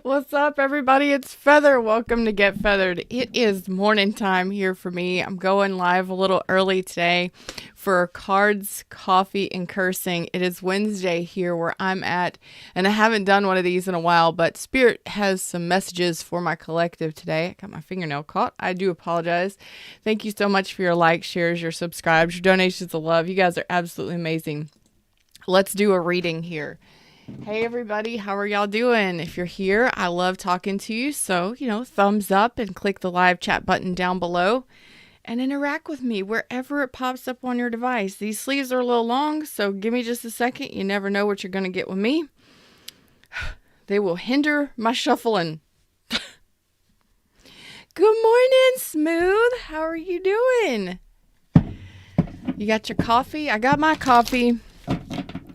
What's up, everybody? It's Feather. Welcome to Get Feathered. It is morning time here for me. I'm going live a little early today for cards, coffee, and cursing. It is Wednesday here where I'm at, and I haven't done one of these in a while, but Spirit has some messages for my collective today. I got my fingernail caught. I do apologize. Thank you so much for your likes, shares, your subscribes, your donations of love. You guys are absolutely amazing. Let's do a reading here. Hey everybody, how are y'all doing? If you're here, I love talking to you. So, thumbs up and click the live chat button down below and interact with me wherever it pops up on your device. These sleeves are a little long, so give me just a second. You never know what you're going to get with me. They will hinder my shuffling. Good morning, Smooth. How are you doing? You got your coffee? I got my coffee.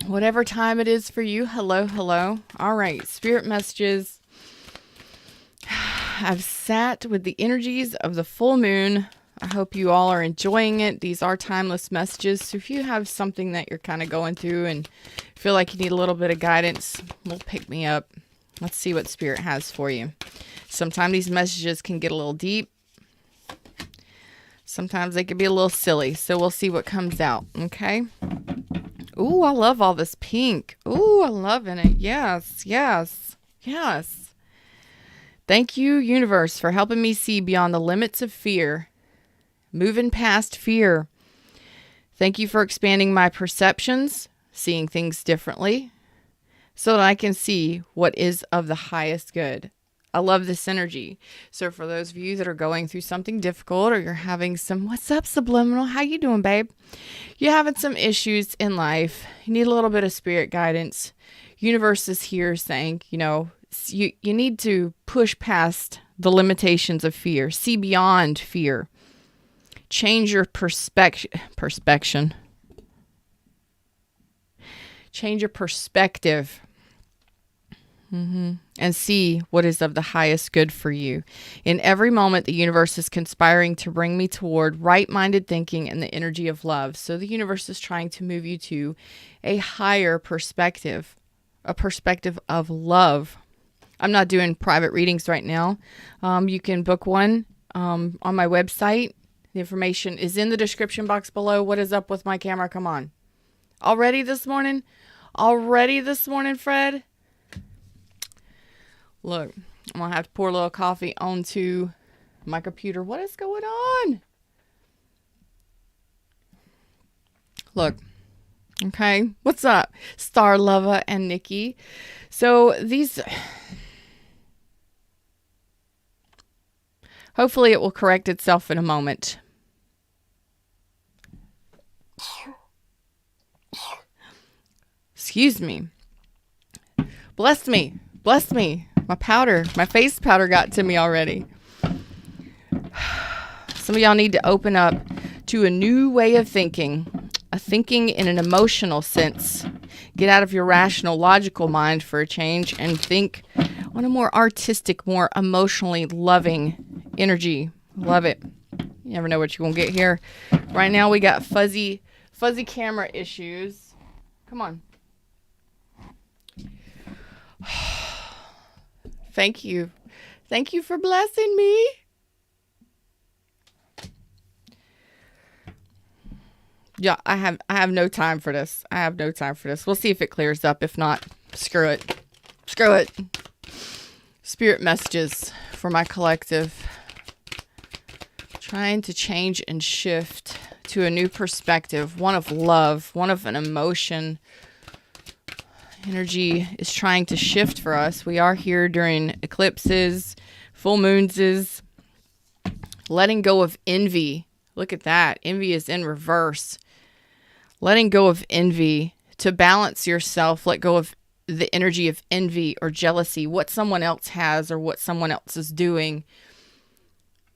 Whatever time it is for you. Hello, hello. All right, Spirit messages. I've sat with the energies of the full moon. I hope you all are enjoying it. These are timeless messages. So if you have something that you're kind of going through and feel like you need a little bit of guidance, well, pick me up. Let's see what Spirit has for you. Sometimes these messages can get a little deep. Sometimes they can be a little silly. So we'll see what comes out, okay? Ooh, I love all this pink. Ooh, I'm loving it. Yes, yes, yes. Thank you, universe, for helping me see beyond the limits of fear. Moving past fear. Thank you for expanding my perceptions, seeing things differently, so that I can see what is of the highest good. I love this energy. So for those of you that are going through something difficult or you're having some, what's up, Subliminal? How you doing, babe? You're having some issues in life. You need a little bit of spirit guidance. Universe is here saying, you need to push past the limitations of fear. See beyond fear. Change your perspection. Change your perspective. And see what is of the highest good for you. In every moment, the universe is conspiring to bring me toward right-minded thinking and the energy of love. So the universe is trying to move you to a higher perspective, a perspective of love. I'm not doing private readings right now. You can book one on my website. The information is in the description box below. What is up with my camera? Come on. Already this morning, Fred? Look, I'm going to have to pour a little coffee onto my computer. What is going on? Look. Okay. What's up? Star Lover and Nikki. So these... Hopefully it will correct itself in a moment. Excuse me. Bless me. Bless me. My face powder got to me already. Some of y'all need to open up to a new way of thinking. A thinking in an emotional sense. Get out of your rational, logical mind for a change and think on a more artistic, more emotionally loving energy. Love it. You never know what you're going to get here. Right now we got fuzzy camera issues. Come on. Thank you. Thank you for blessing me. Yeah, I have no time for this. We'll see if it clears up. If not, screw it. Spirit messages for my collective. Trying to change and shift to a new perspective. One of love. One of an emotion. Energy is trying to shift for us. We are here during eclipses, full moons, letting go of envy. Look at that. Envy is in reverse. Letting go of envy to balance yourself. Let go of the energy of envy or jealousy, what someone else has or what someone else is doing.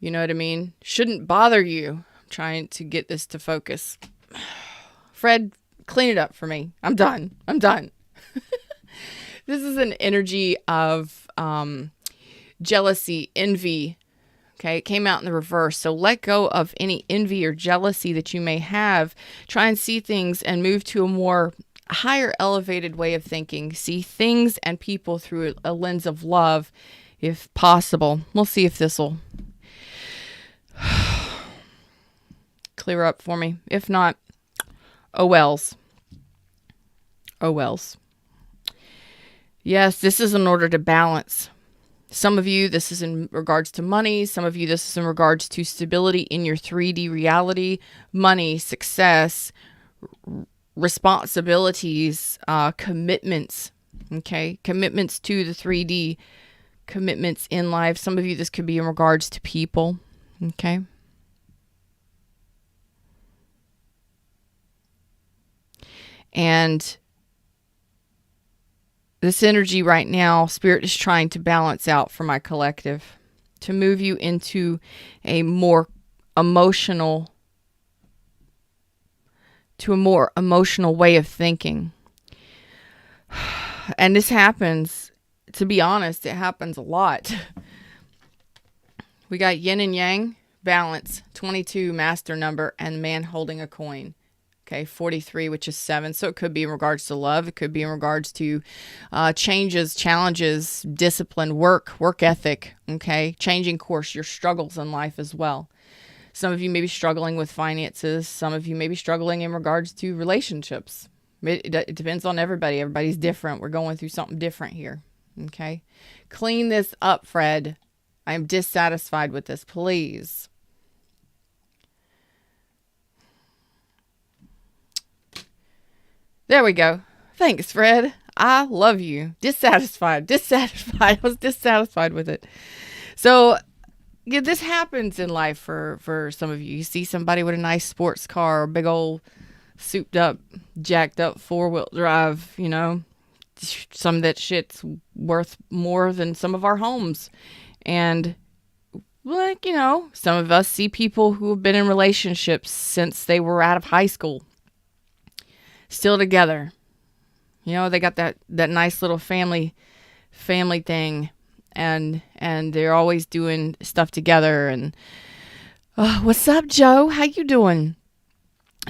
You know what I mean? Shouldn't bother you. I'm trying to get this to focus. Fred, clean it up for me. I'm done. This is an energy of jealousy, envy. Okay, it came out in the reverse. So let go of any envy or jealousy that you may have. Try and see things and move to a more higher elevated way of thinking. See things and people through a lens of love, if possible. We'll see if this will clear up for me. If not, oh wells. Oh wells. Yes, this is in order to balance. Some of you, this is in regards to money. Some of you, this is in regards to stability in your 3D reality, money, success, responsibilities, commitments. Okay, commitments to the 3D, commitments in life. Some of you, this could be in regards to people. Okay. And this energy right now, Spirit is trying to balance out for my collective, to move you into a more emotional way of thinking. And this happens, to be honest, it happens a lot. We got yin and yang, balance, 22, master number, and man holding a coin. Okay, 43, which is 7. So it could be in regards to love. It could be in regards to changes, challenges, discipline, work ethic. Okay, changing course, your struggles in life as well. Some of you may be struggling with finances. Some of you may be struggling in regards to relationships. It depends on everybody. Everybody's different. We're going through something different here. Okay, clean this up, Fred. I am dissatisfied with this, please. There we go. Thanks, Fred. I love you. Dissatisfied. I was dissatisfied with it. So, yeah, this happens in life for some of you. You see somebody with a nice sports car, a big old souped up, jacked up 4-wheel drive, you know. Some of that shit's worth more than some of our homes. And, like, you know, some of us see people who have been in relationships since they were out of high school. Still together. You know, they got that nice little family thing, and they're always doing stuff together. And what's up, Joe? How you doing?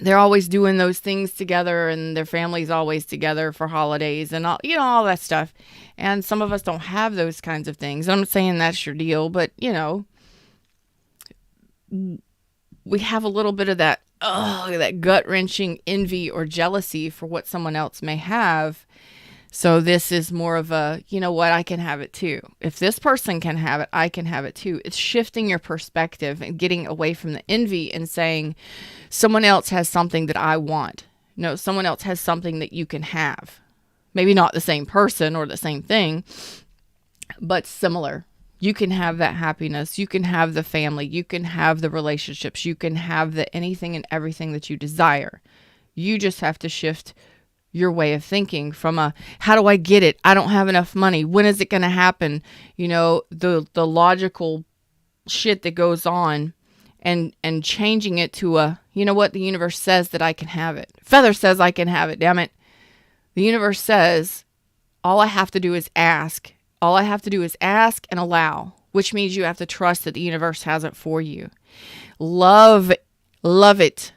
They're always doing those things together, and their family's always together for holidays and all, you know, all that stuff. And some of us don't have those kinds of things. I'm not saying that's your deal, but you know, we have a little bit of that gut-wrenching envy or jealousy for what someone else may have. So this is more of a, you know what, I can have it too. If this person can have it, I can have it too. It's shifting your perspective and getting away from the envy and saying, someone else has something that I want. No, someone else has something that you can have. Maybe not the same person or the same thing, but similar. You can have that happiness. You can have the family. You can have the relationships. You can have the anything and everything that you desire. You just have to shift your way of thinking from a, how do I get it? I don't have enough money. When is it going to happen? You know, the logical shit that goes on, and changing it to a, you know what? The universe says that I can have it. Feather says I can have it. Damn it. The universe says all I have to do is ask. All I have to do is ask and allow, which means you have to trust that the universe has it for you. Love it.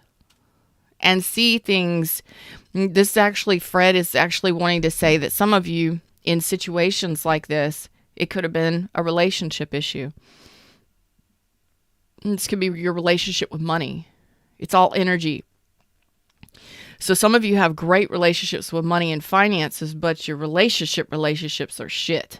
And see things. This actually, Fred is actually wanting to say that some of you in situations like this, it could have been a relationship issue. This could be your relationship with money. It's all energy. So some of you have great relationships with money and finances, but your relationships are shit.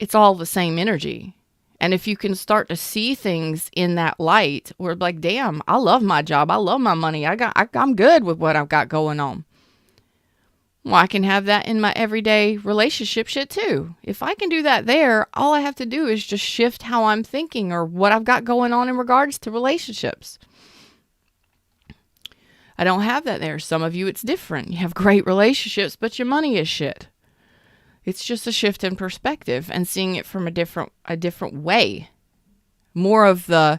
It's all the same energy. And if you can start to see things in that light, or like, damn, I love my job. I love my money. I'm good with what I've got going on. Well, I can have that in my everyday relationship shit too. If I can do that there, all I have to do is just shift how I'm thinking or what I've got going on in regards to relationships. I don't have that there. Some of you, it's different. You have great relationships, but your money is shit. It's just a shift in perspective and seeing it from a different way. More of the,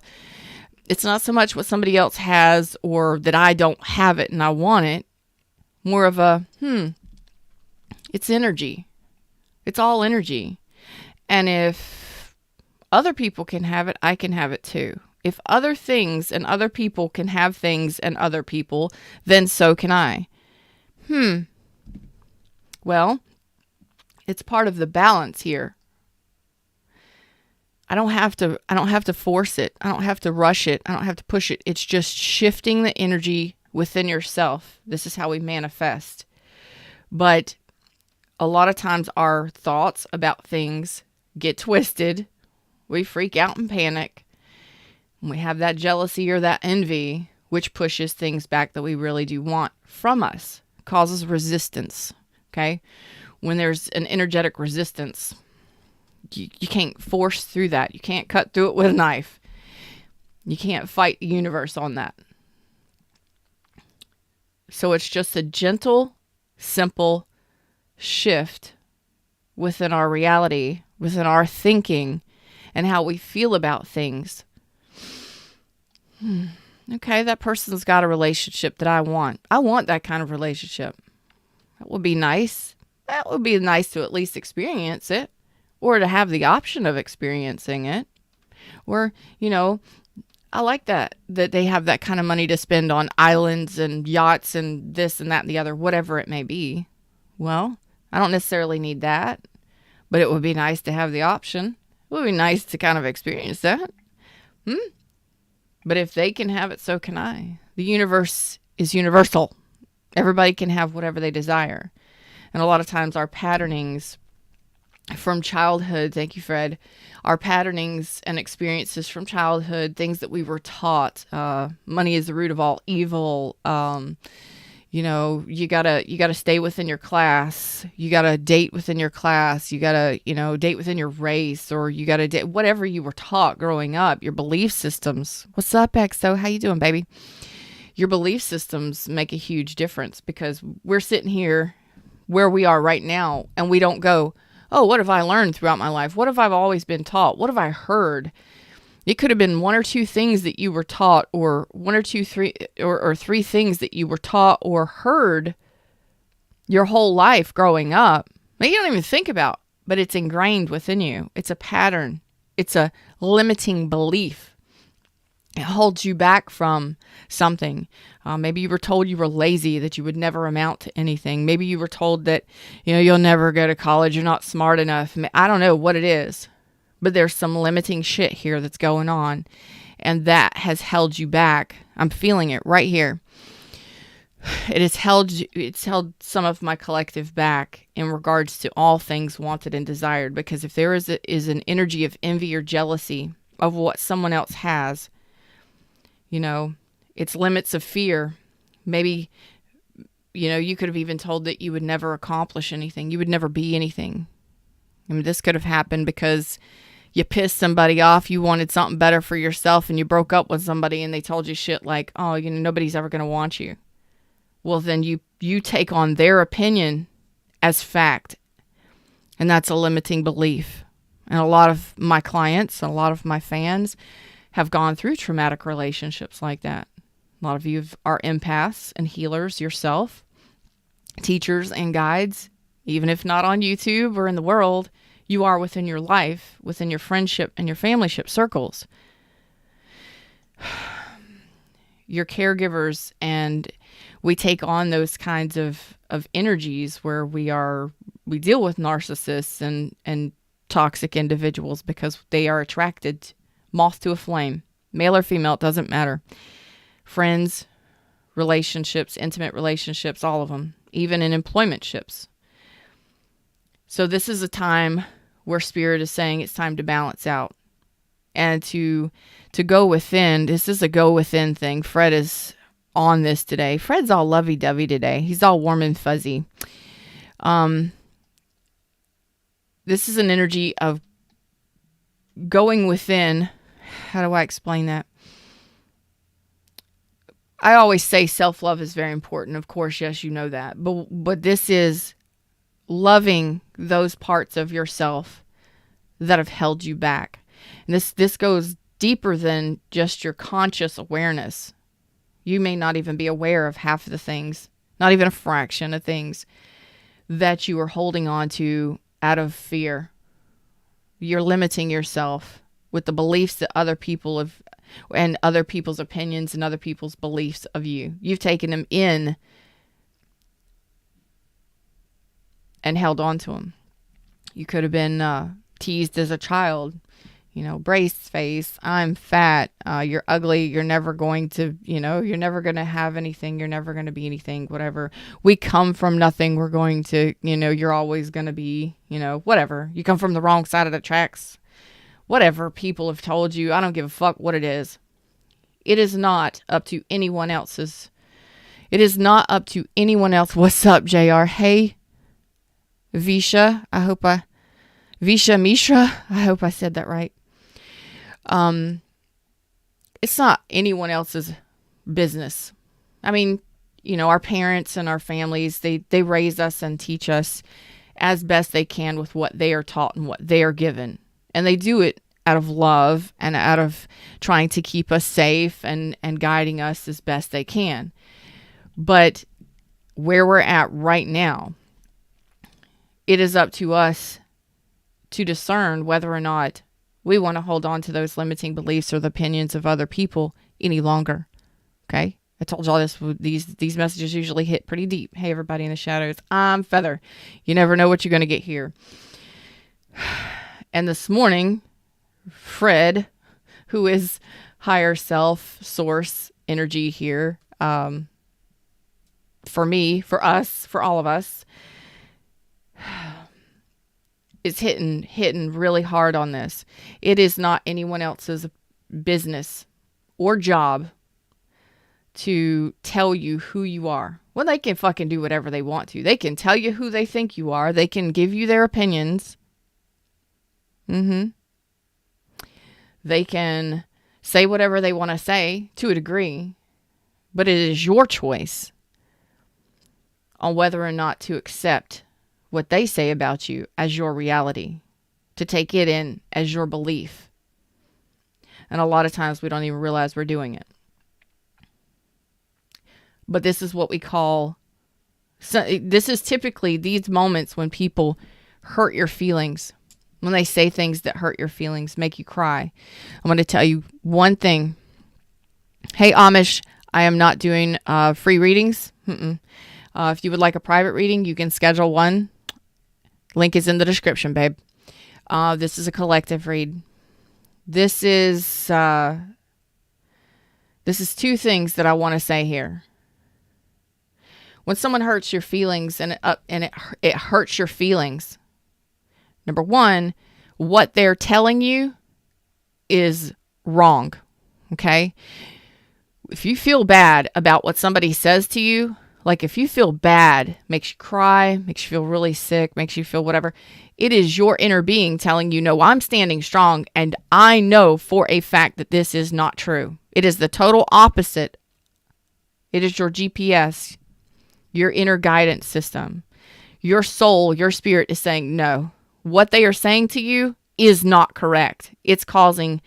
it's not so much what somebody else has or that I don't have it and I want it. More of a, it's energy. It's all energy. And if other people can have it, I can have it too. If other things and other people can have things and other people, then so can I. Well, it's part of the balance here. I don't have to force it. I don't have to rush it. I don't have to push it. It's just shifting the energy within yourself. This is how we manifest. But a lot of times our thoughts about things get twisted. We freak out and panic. We have that jealousy or that envy, which pushes things back that we really do want from us, causes resistance. Okay? When there's an energetic resistance, you can't force through that. You can't cut through it with a knife. You can't fight the universe on that. So it's just a gentle, simple shift within our reality, within our thinking, and how we feel about things. Okay, that person's got a relationship that I want. I want that kind of relationship. That would be nice. That would be nice to at least experience it, or to have the option of experiencing it. Or, I like that they have that kind of money to spend on islands and yachts and this and that and the other, whatever it may be. Well, I don't necessarily need that, but it would be nice to have the option. It would be nice to kind of experience that. But if they can have it, so can I. The universe is universal. Everybody can have whatever they desire. And a lot of times our patternings from childhood, thank you, Fred, our patternings and experiences from childhood, things that we were taught, money is the root of all evil, you gotta stay within your class, you gotta date within your class, you gotta, date within your race, or you gotta date, whatever you were taught growing up, your belief systems. What's up, XO? How you doing, baby? Your belief systems make a huge difference, because we're sitting here where we are right now, and we don't go, oh, what have I learned throughout my life? What have I always been taught? What have I heard? It could have been one or two things that you were taught, or three things that you were taught or heard your whole life growing up. Maybe you don't even think about, but it's ingrained within you. It's a pattern. It's a limiting belief. It holds you back from something. Maybe you were told you were lazy, that you would never amount to anything. Maybe you were told that, you'll never go to college, you're not smart enough. I don't know what it is, but there's some limiting shit here that's going on, and that has held you back. I'm feeling it right here. It's held some of my collective back in regards to all things wanted and desired, because if there is an energy of envy or jealousy of what someone else has, it's limits of fear. Maybe, you could have even told that you would never accomplish anything. You would never be anything. This could have happened because you pissed somebody off. You wanted something better for yourself, and you broke up with somebody, and they told you shit like, oh, nobody's ever going to want you. Well, then you take on their opinion as fact. And that's a limiting belief. And a lot of my clients, a lot of my fans have gone through traumatic relationships like that. A lot of you are empaths and healers yourself, teachers and guides, even if not on YouTube or in the world, you are within your life, within your friendship and your familyship circles. You're caregivers, and we take on those kinds of energies where we deal with narcissists and toxic individuals because they are attracted, moth to a flame, male or female, it doesn't matter. Friends, relationships, intimate relationships, all of them, even in employment ships. So this is a time where Spirit is saying it's time to balance out and to go within. This is a go within thing. Fred is on this today. Fred's all lovey-dovey today. He's all warm and fuzzy. This is an energy of going within. How do I explain that? I always say self-love is very important. Of course, yes, you know that. But this is loving those parts of yourself that have held you back. And this goes deeper than just your conscious awareness. You may not even be aware of half of the things, not even a fraction of things that you are holding on to out of fear. You're limiting yourself with the beliefs that other people have, and other people's opinions and other people's beliefs of you. You've taken them in and held on to them. You could have been teased as a child. Brace face, I'm fat, you're ugly, you're never going to, you're never going to have anything, you're never going to be anything, whatever. We come from nothing, we're going to, you're always going to be, whatever. You come from the wrong side of the tracks. Whatever people have told you, I don't give a fuck what it is. It is not up to anyone else's. It is not up to anyone else. What's up, JR? Hey, Visha, Mishra, I hope I said that right. It's not anyone else's business. I mean, our parents and our families, they raise us and teach us as best they can with what they are taught and what they are given. And they do it out of love and out of trying to keep us safe and guiding us as best they can. But where we're at right now, it is up to us to discern whether or not we want to hold on to those limiting beliefs or the opinions of other people any longer. Okay? I told y'all this. These messages usually hit pretty deep. Hey, everybody in the shadows. I'm Feather. You never know what you're going to get here. And this morning, Fred, who is higher self, source, energy here, for me, for us, for all of us, is hitting really hard on this. It is not anyone else's business or job to tell you who you are. Well, they can fucking do whatever they want to. They can tell you who they think you are. They can give you their opinions. They can say whatever they want to say to a degree, but it is your choice on whether or not to accept what they say about you as your reality, to take it in as your belief. And a lot of times we don't even realize we're doing it. But this is what we call, this is typically these moments when people hurt your feelings, when they say things that hurt your feelings, make you cry. I'm going to tell you one thing. Hey, Amish, I am not doing free readings. If you would like a private reading, you can schedule one. Link is in the description, babe. This is a collective read. This is two things that I want to say here. When someone hurts your feelings and it hurts your feelings, number one, what they're telling you is wrong. Okay? If you feel bad about what somebody says to you, like if you feel bad, makes you cry, makes you feel really sick, makes you feel whatever, it is your inner being telling you, no, I'm standing strong and I know for a fact that this is not true. It is the total opposite. It is your GPS, your inner guidance system. Your soul, your spirit is saying, no, what they are saying to you is not correct. It's causing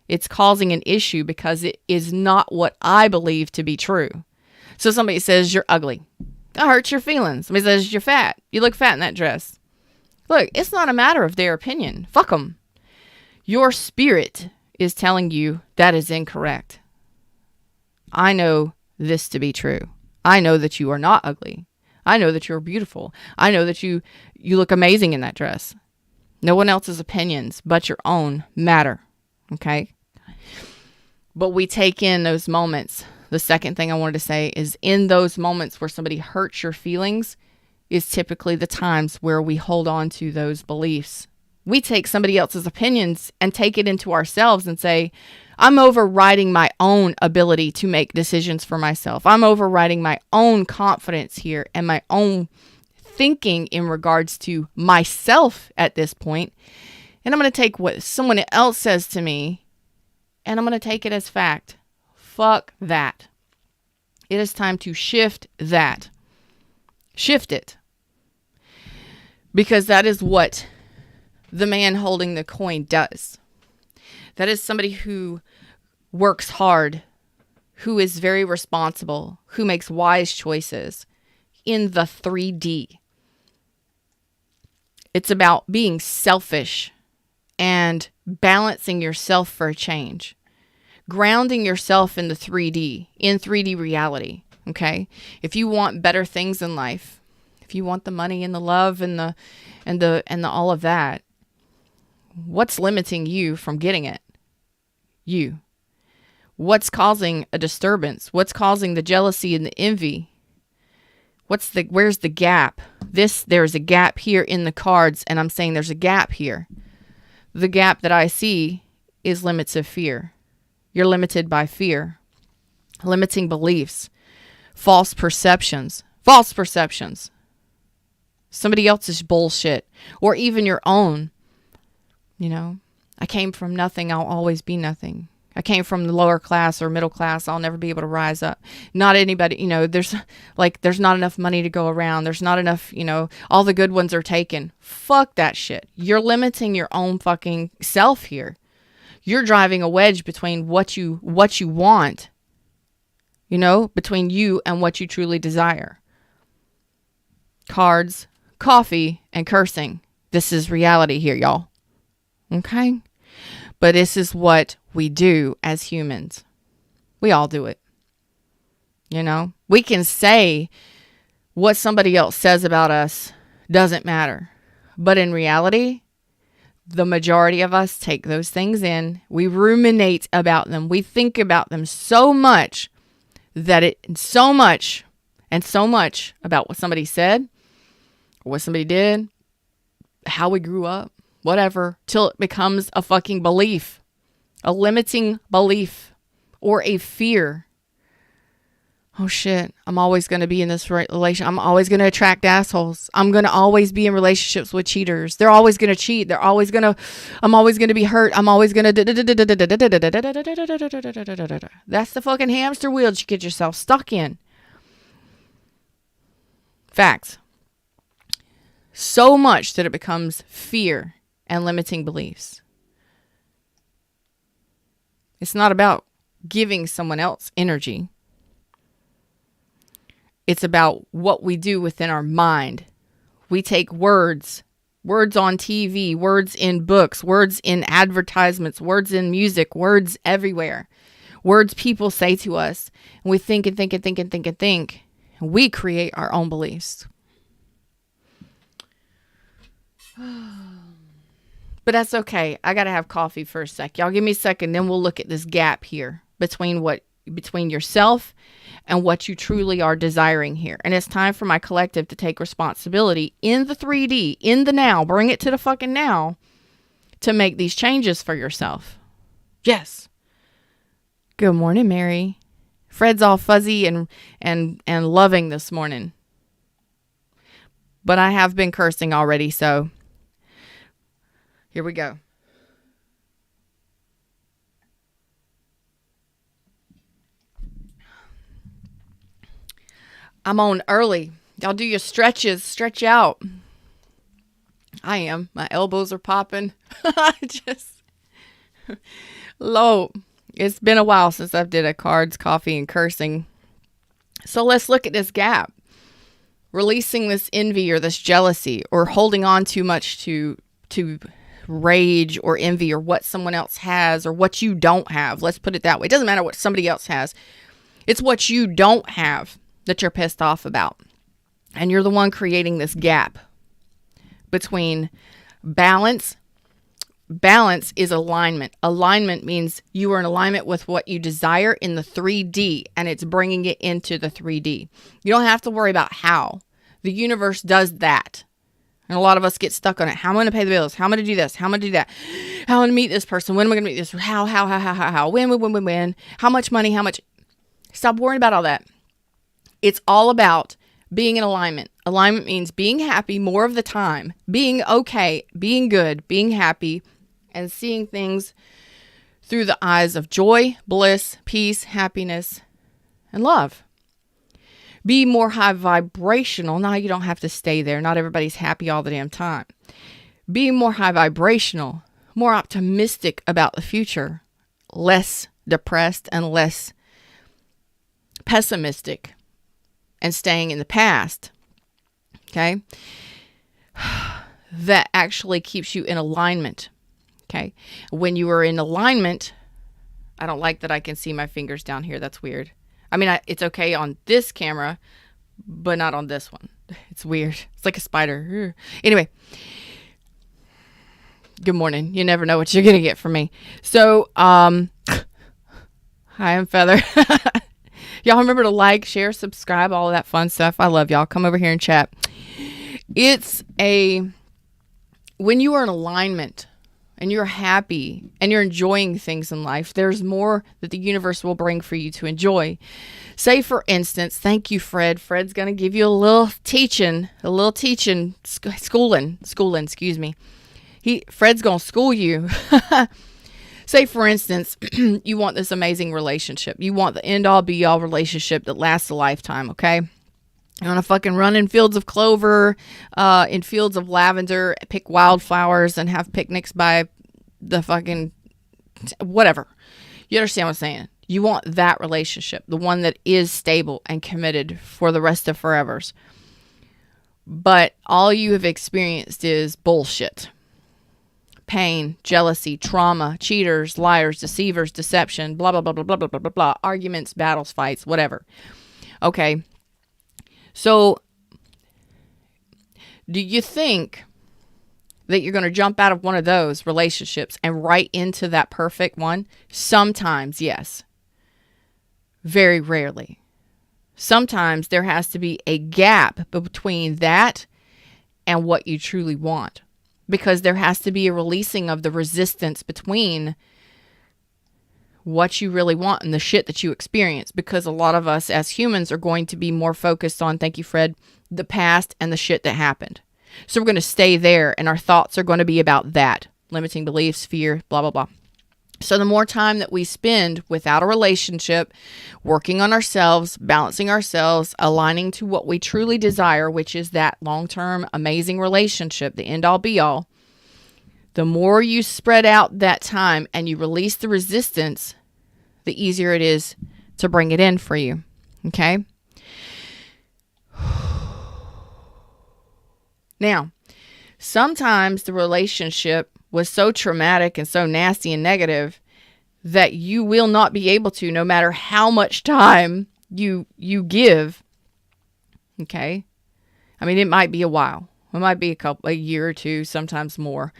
an issue because it is not what I believe to be true. So somebody says you're ugly. That hurts your feelings. Somebody says you're fat. You look fat in that dress. Look, it's not a matter of their opinion. Fuck them. Your spirit is telling you that is incorrect. I know this to be true. I know that you are not ugly. I know that you're beautiful. I know that you look amazing in that dress. No one else's opinions but your own matter. Okay? But we take in those moments. The second thing I wanted to say is in those moments where somebody hurts your feelings is typically the times where we hold on to those beliefs. We take somebody else's opinions and take it into ourselves and say, I'm overriding my own ability to make decisions for myself. I'm overriding my own confidence here and my own thinking in regards to myself at this point. And I'm going to take what someone else says to me and I'm going to take it as fact. Fuck that. It is time to shift that. Shift it. Because that is what the man holding the coin does. That is somebody who works hard, who is very responsible, who makes wise choices in the 3D. It's about being selfish and balancing yourself for a change. Grounding yourself in the 3D, in 3D reality, okay? If you want better things in life, if if you want the money and the love and the all of that, what's limiting you from getting it? You. What's causing a disturbance? What's causing the jealousy and the envy? Where's the gap? There's a gap here in the cards, and I'm saying there's a gap here. The gap that I see is limits of fear. You're limited by fear, limiting beliefs, false perceptions, somebody else's bullshit, or even your own. I came from nothing. I'll always be nothing. I came from the lower class or middle class. I'll never be able to rise up. Not anybody, there's not enough money to go around. There's not enough, all the good ones are taken. Fuck that shit. You're limiting your own fucking self here. You're driving a wedge between what you want, between you and what you truly desire. Cards, coffee, and cursing. This is reality here, y'all. Okay? But this is what we do as humans. We all do it. We can say what somebody else says about us doesn't matter. But in reality, the majority of us take those things in. We ruminate about them. We think about them so much so much about what somebody said, or what somebody did, how we grew up, whatever, till it becomes a fucking belief. A limiting belief or a fear. Oh shit, I'm always going to be in this relation. I'm always going to attract assholes. I'm going to always be in relationships with cheaters. They're always going to cheat. I'm always going to be hurt. I'm always going to. That's the fucking hamster wheel that you get yourself stuck in. Facts. So much that it becomes fear and limiting beliefs. It's not about giving someone else energy. It's about what we do within our mind. We take words on TV, words in books, words in advertisements, words in music, words everywhere. Words people say to us. And we think and think and think and think and think. And we create our own beliefs. But that's okay. I got to have coffee for a sec. Y'all give me a second. Then we'll look at this gap here between yourself and what you truly are desiring here. And it's time for my collective to take responsibility in the 3D, in the now. Bring it to the fucking now to make these changes for yourself. Yes. Good morning, Mary. Fred's all fuzzy and loving this morning. But I have been cursing already, so here we go. I'm on early. Y'all do your stretches. Stretch out. I am. My elbows are popping. Just low. It's been a while since I've did a cards, coffee, and cursing. So let's look at this gap. Releasing this envy or this jealousy or holding on too much to rage or envy or what someone else has or what you don't have. Let's put it that way. It doesn't matter what somebody else has. It's what you don't have that you're pissed off about. And you're the one creating this gap between balance. Balance is alignment. Alignment means you are in alignment with what you desire in the 3D, and it's bringing it into the 3D. You don't have to worry about how. The universe does that. And a lot of us get stuck on it. How am I going to pay the bills? How am I going to do this? How am I going to do that? How am I going to meet this person? When am I going to meet this? How? When? How much money? How much? Stop worrying about all that. It's all about being in alignment. Alignment means being happy more of the time, being okay, being good, being happy, and seeing things through the eyes of joy, bliss, peace, happiness, and love. Be more high vibrational. Now, you don't have to stay there. Not everybody's happy all the damn time. Be more high vibrational, more optimistic about the future, less depressed and less pessimistic and staying in the past. Okay? That actually keeps you in alignment. Okay? When you are in alignment, I don't like that I can see my fingers down here. That's weird. I mean, it's okay on this camera, but not on this one. It's weird. It's like a spider. Anyway, good morning. You never know what you're going to get from me. So, hi, I'm Feather. Y'all remember to like, share, subscribe, all of that fun stuff. I love y'all. Come over here and chat. When you are in alignment and you're happy and you're enjoying things in life, there's more that the universe will bring for you to enjoy. Say, for instance, thank you, Fred. Fred's going to give you a little teaching, schooling, excuse me. Fred's going to school you. Say, for instance, you want this amazing relationship. You want the end-all, be-all relationship that lasts a lifetime, okay? You want to fucking run in fields of clover, in fields of lavender, pick wildflowers, and have picnics by the fucking whatever. You understand what I'm saying? You want that relationship, the one that is stable and committed for the rest of forevers. But all you have experienced is bullshit. Pain, jealousy, trauma, cheaters, liars, deceivers, deception, blah, blah, blah, blah, blah, blah, blah, blah, blah, arguments, battles, fights, whatever. Okay. So, do you think that you're going to jump out of one of those relationships and right into that perfect one? Sometimes, yes. Very rarely. Sometimes there has to be a gap between that and what you truly want. Because there has to be a releasing of the resistance between what you really want and the shit that you experience. Because a lot of us as humans are going to be more focused on, thank you, Fred, the past and the shit that happened. So we're going to stay there and our thoughts are going to be about that. Limiting beliefs, fear, blah, blah, blah. So the more time that we spend without a relationship, working on ourselves, balancing ourselves, aligning to what we truly desire, which is that long-term amazing relationship, the end-all be-all, the more you spread out that time and you release the resistance, the easier it is to bring it in for you. Okay? Now, sometimes the relationship was so traumatic and so nasty and negative that you will not be able to, no matter how much time you give. Okay? I mean, it might be a while. It might be a year or two, sometimes more,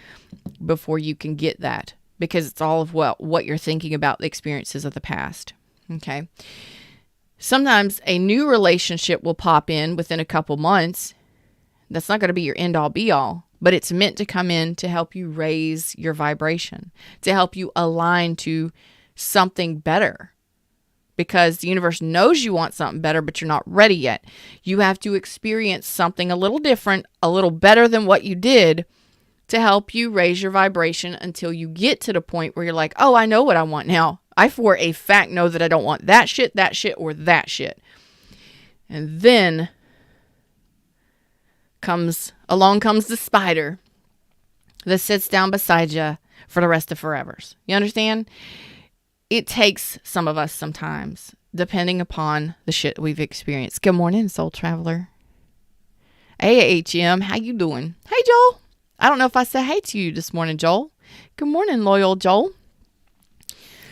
before you can get that. Because it's all of what you're thinking about the experiences of the past. Okay? Sometimes a new relationship will pop in within a couple months. That's not going to be your end-all, be-all. But it's meant to come in to help you raise your vibration, to help you align to something better. Because the universe knows you want something better, but you're not ready yet. You have to experience something a little different, a little better than what you did to help you raise your vibration until you get to the point where you're like, oh, I know what I want now. I for a fact know that I don't want that shit, or that shit. And then along comes the spider that sits down beside you for the rest of forevers. You understand? It takes some of us sometimes, depending upon the shit we've experienced. Good morning, Soul Traveler. Hey, HM, how you doing? Hey, Joel. I don't know if I said hey to you this morning, Joel. Good morning, loyal Joel.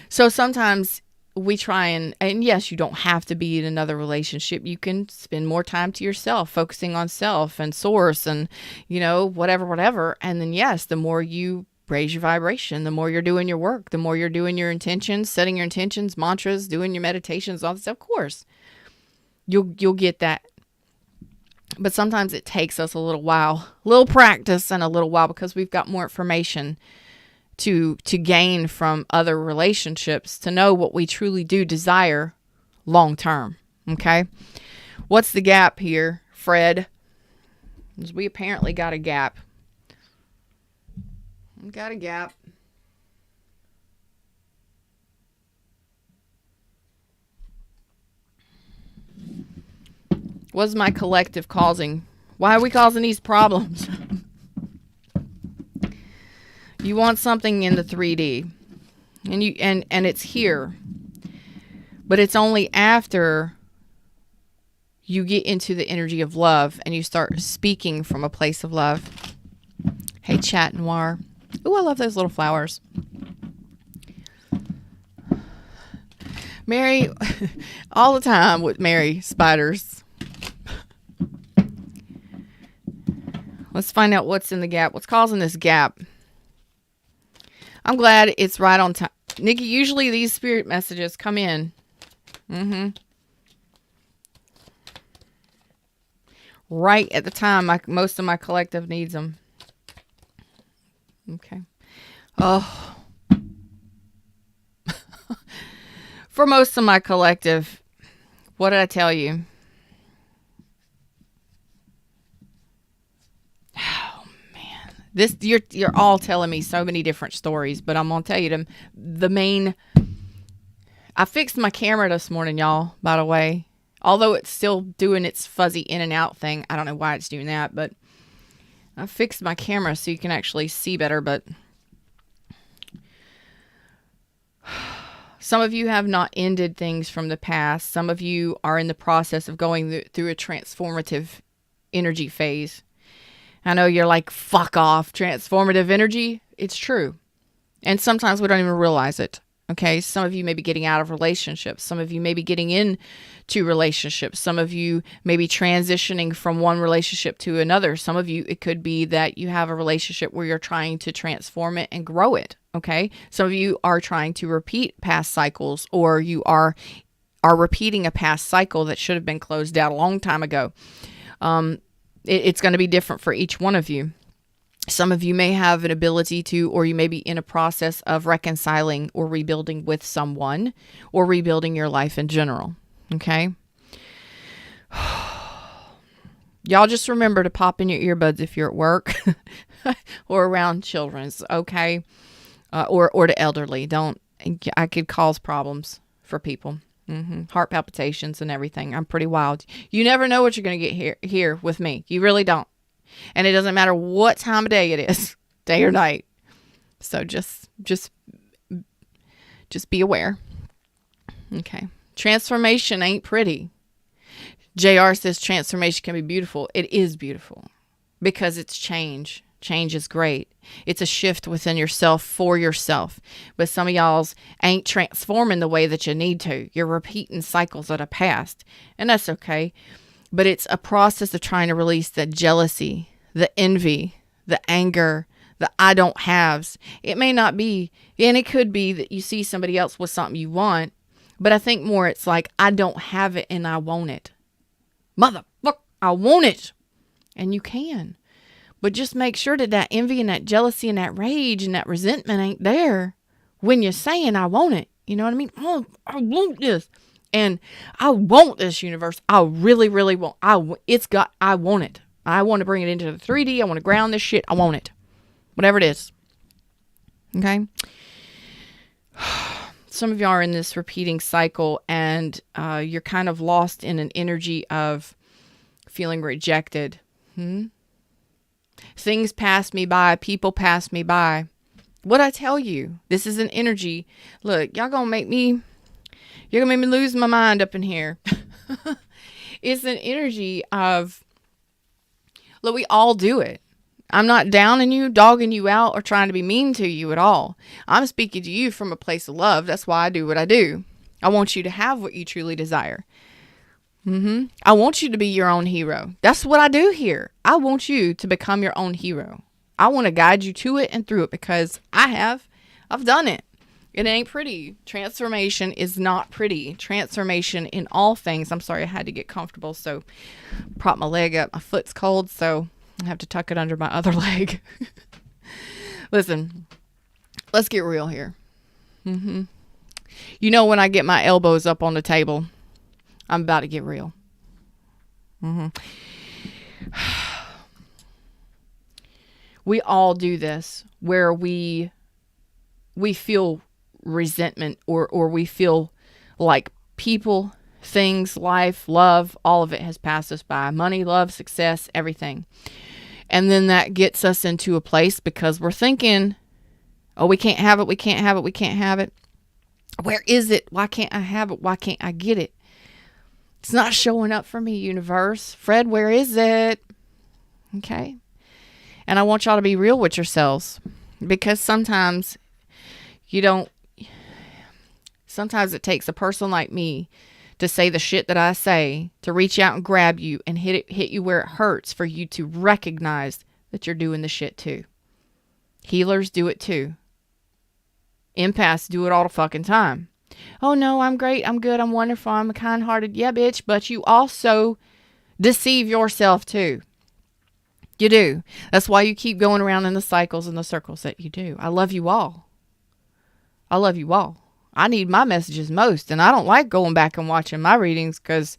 So sometimes we try and yes, you don't have to be in another relationship. You can spend more time to yourself, focusing on self and source and, whatever. And then yes, the more you raise your vibration, the more you're doing your work, the more you're doing your intentions, setting your intentions, mantras, doing your meditations, all this stuff. Of course, you'll get that. But sometimes it takes us a little while, a little practice and a little while because we've got more information to gain from other relationships to know what we truly do desire long term. Okay. What's the gap here, Fred? Because we apparently got a gap. We got a gap. What's my collective causing? Why are we causing these problems? You want something in the 3D and it's here, but it's only after you get into the energy of love and you start speaking from a place of love. Hey, Chat Noir. Ooh, I love those little flowers. Mary, all the time with Mary spiders. Let's find out what's in the gap. What's causing this gap? I'm glad it's right on time. Nikki, usually these spirit messages come in. Right at the time most of my collective needs them. Okay. Oh. For most of my collective, what did I tell you? Oh man, this you're all telling me so many different stories, but I'm gonna tell you the main. I fixed my camera this morning, y'all. By the way, although it's still doing its fuzzy in and out thing, I don't know why it's doing that, but I fixed my camera so you can actually see better. But some of you have not ended things from the past. Some of you are in the process of going through a transformative energy phase. I know you're like, fuck off, transformative energy. It's true. And sometimes we don't even realize it. Okay. Some of you may be getting out of relationships. Some of you may be getting into relationships. Some of you may be transitioning from one relationship to another. Some of you, it could be that you have a relationship where you're trying to transform it and grow it. Okay. Some of you are trying to repeat past cycles, or you are repeating a past cycle that should have been closed out a long time ago. It's going to be different for each one of you. Some of you may have an ability to, or you may be in a process of reconciling or rebuilding with someone, or rebuilding your life in general. Okay. Y'all just remember to pop in your earbuds if you're at work or around children's. Okay. Or to elderly. I could cause problems for people. Heart palpitations and everything. I'm pretty wild. You never know what you're going to get here with me. You really don't. And it doesn't matter what time of day it is, day or night. So just be aware. Okay. Transformation ain't pretty. JR says transformation can be beautiful. It is beautiful because it's change. Change is great. It's a shift within yourself for yourself. But some of y'all's ain't transforming the way that you need to. You're repeating cycles that are past. And that's okay. But it's a process of trying to release the jealousy, the envy, the anger, the I don't haves. It may not be, and it could be that you see somebody else with something you want. But I think more it's like, I don't have it and I want it. Motherfucker, I want it. And you can. But just make sure that envy and that jealousy and that rage and that resentment ain't there when you're saying, I want it. You know what I mean? Oh, I want this. And I want this, universe. I really, really want. I want it. I want to bring it into the 3D. I want to ground this shit. I want it. Whatever it is. Okay? Some of y'all are in this repeating cycle, and you're kind of lost in an energy of feeling rejected. Things pass me by. People pass me by. What I tell you, this is an energy. Look, you're going to make me lose my mind up in here. It's an energy of, look, we all do it. I'm not downing you, dogging you out, or trying to be mean to you at all. I'm speaking to you from a place of love. That's why I do what I do. I want you to have what you truly desire. I want you to be your own hero. That's what I do here. I want you to become your own hero. I want to guide you to it and through it because I've done it. It ain't pretty. Transformation is not pretty. Transformation in all things. I'm sorry, I had to get comfortable, so prop my leg up. My foot's cold, so I have to tuck it under my other leg. Listen, let's get real here. You know, when I get my elbows up on the table, I'm about to get real. We all do this where we feel resentment or we feel like people, things, life, love, all of it has passed us by. Money, love, success, everything. And then that gets us into a place because we're thinking, oh, we can't have it. We can't have it. We can't have it. Where is it? Why can't I have it? Why can't I get it? It's not showing up for me, universe. Fred, where is it? Okay. And I want y'all to be real with yourselves because sometimes sometimes it takes a person like me to say the shit that I say, to reach out and grab you and hit you where it hurts for you to recognize that you're doing the shit too. Healers do it too. Empaths do it all the fucking time. Oh no, I'm great, I'm good, I'm wonderful, I'm kind-hearted. Yeah, bitch, but you also deceive yourself too. You do. That's why you keep going around in the cycles and the circles that you do. I love you all. I love you all. I need my messages most, and I don't like going back and watching my readings because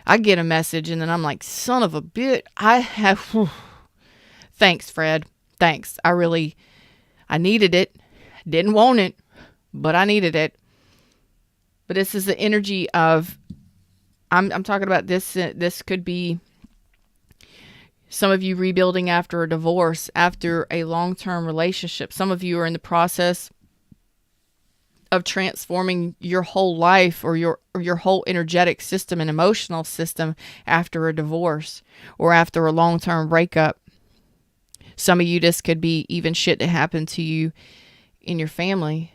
I get a message and then I'm like, son of a bitch, I have... Whew. Thanks, Fred. Thanks. I needed it. Didn't want it, but I needed it. But this is the energy of, I'm talking about this. This could be some of you rebuilding after a divorce, after a long-term relationship. Some of you are in the process of transforming your whole life or your whole energetic system and emotional system after a divorce or after a long-term breakup. Some of you, this could be even shit that happened to you in your family,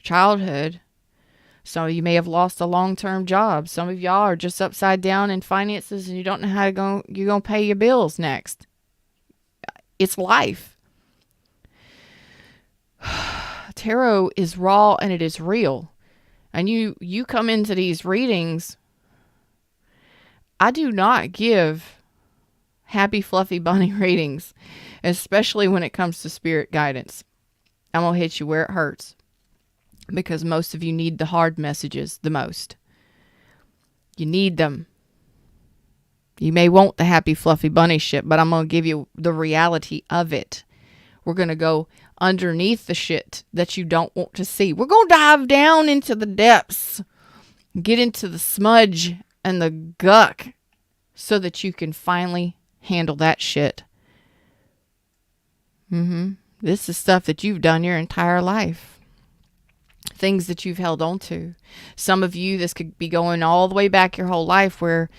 childhood. Some of you may have lost a long-term job. Some of y'all are just upside down in finances and you don't know how you're going to pay your bills next. It's life. Tarot is raw and it is real. And you come into these readings. I do not give happy, fluffy bunny readings, especially when it comes to spirit guidance. I'm going to hit you where it hurts. Because most of you need the hard messages the most. You need them. You may want the happy, fluffy bunny shit, but I'm going to give you the reality of it. We're going to go underneath the shit that you don't want to see. We're going to dive down into the depths. Get into the smudge and the guck so that you can finally handle that shit. This is stuff that you've done your entire life. Things that you've held on to. Some of you, this could be going all the way back your whole life where,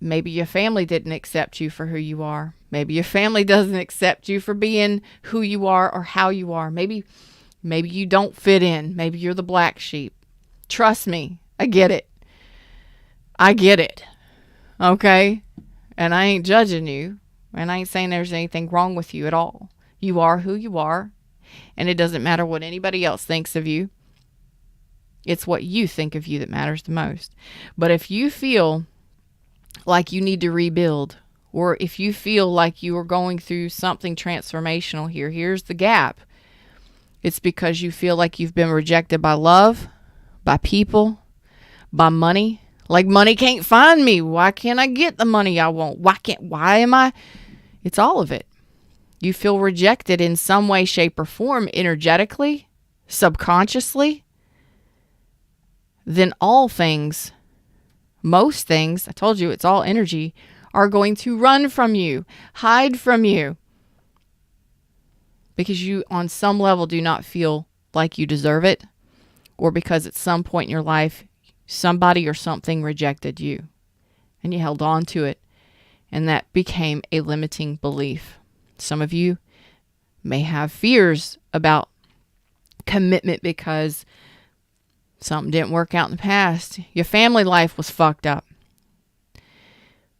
maybe your family didn't accept you for who you are. Maybe your family doesn't accept you for being who you are or how you are. Maybe you don't fit in. Maybe you're the black sheep. Trust me, I get it. I get it. Okay? And I ain't judging you. And I ain't saying there's anything wrong with you at all. You are who you are. And it doesn't matter what anybody else thinks of you. It's what you think of you that matters the most. But if you feel like you need to rebuild, or if you feel like you are going through something transformational here, here's the gap. It's because you feel like you've been rejected by love, by people, by money. Like money can't find me. Why can't I get the money I want? Why am I? It's all of it. You feel rejected in some way, shape, or form, energetically, subconsciously, then all things, most things, I told you it's all energy, are going to run from you, hide from you, because you, on some level, do not feel like you deserve it, or because at some point in your life, somebody or something rejected you, and you held on to it, and that became a limiting belief. Some of you may have fears about commitment because something didn't work out in the past. Your family life was fucked up.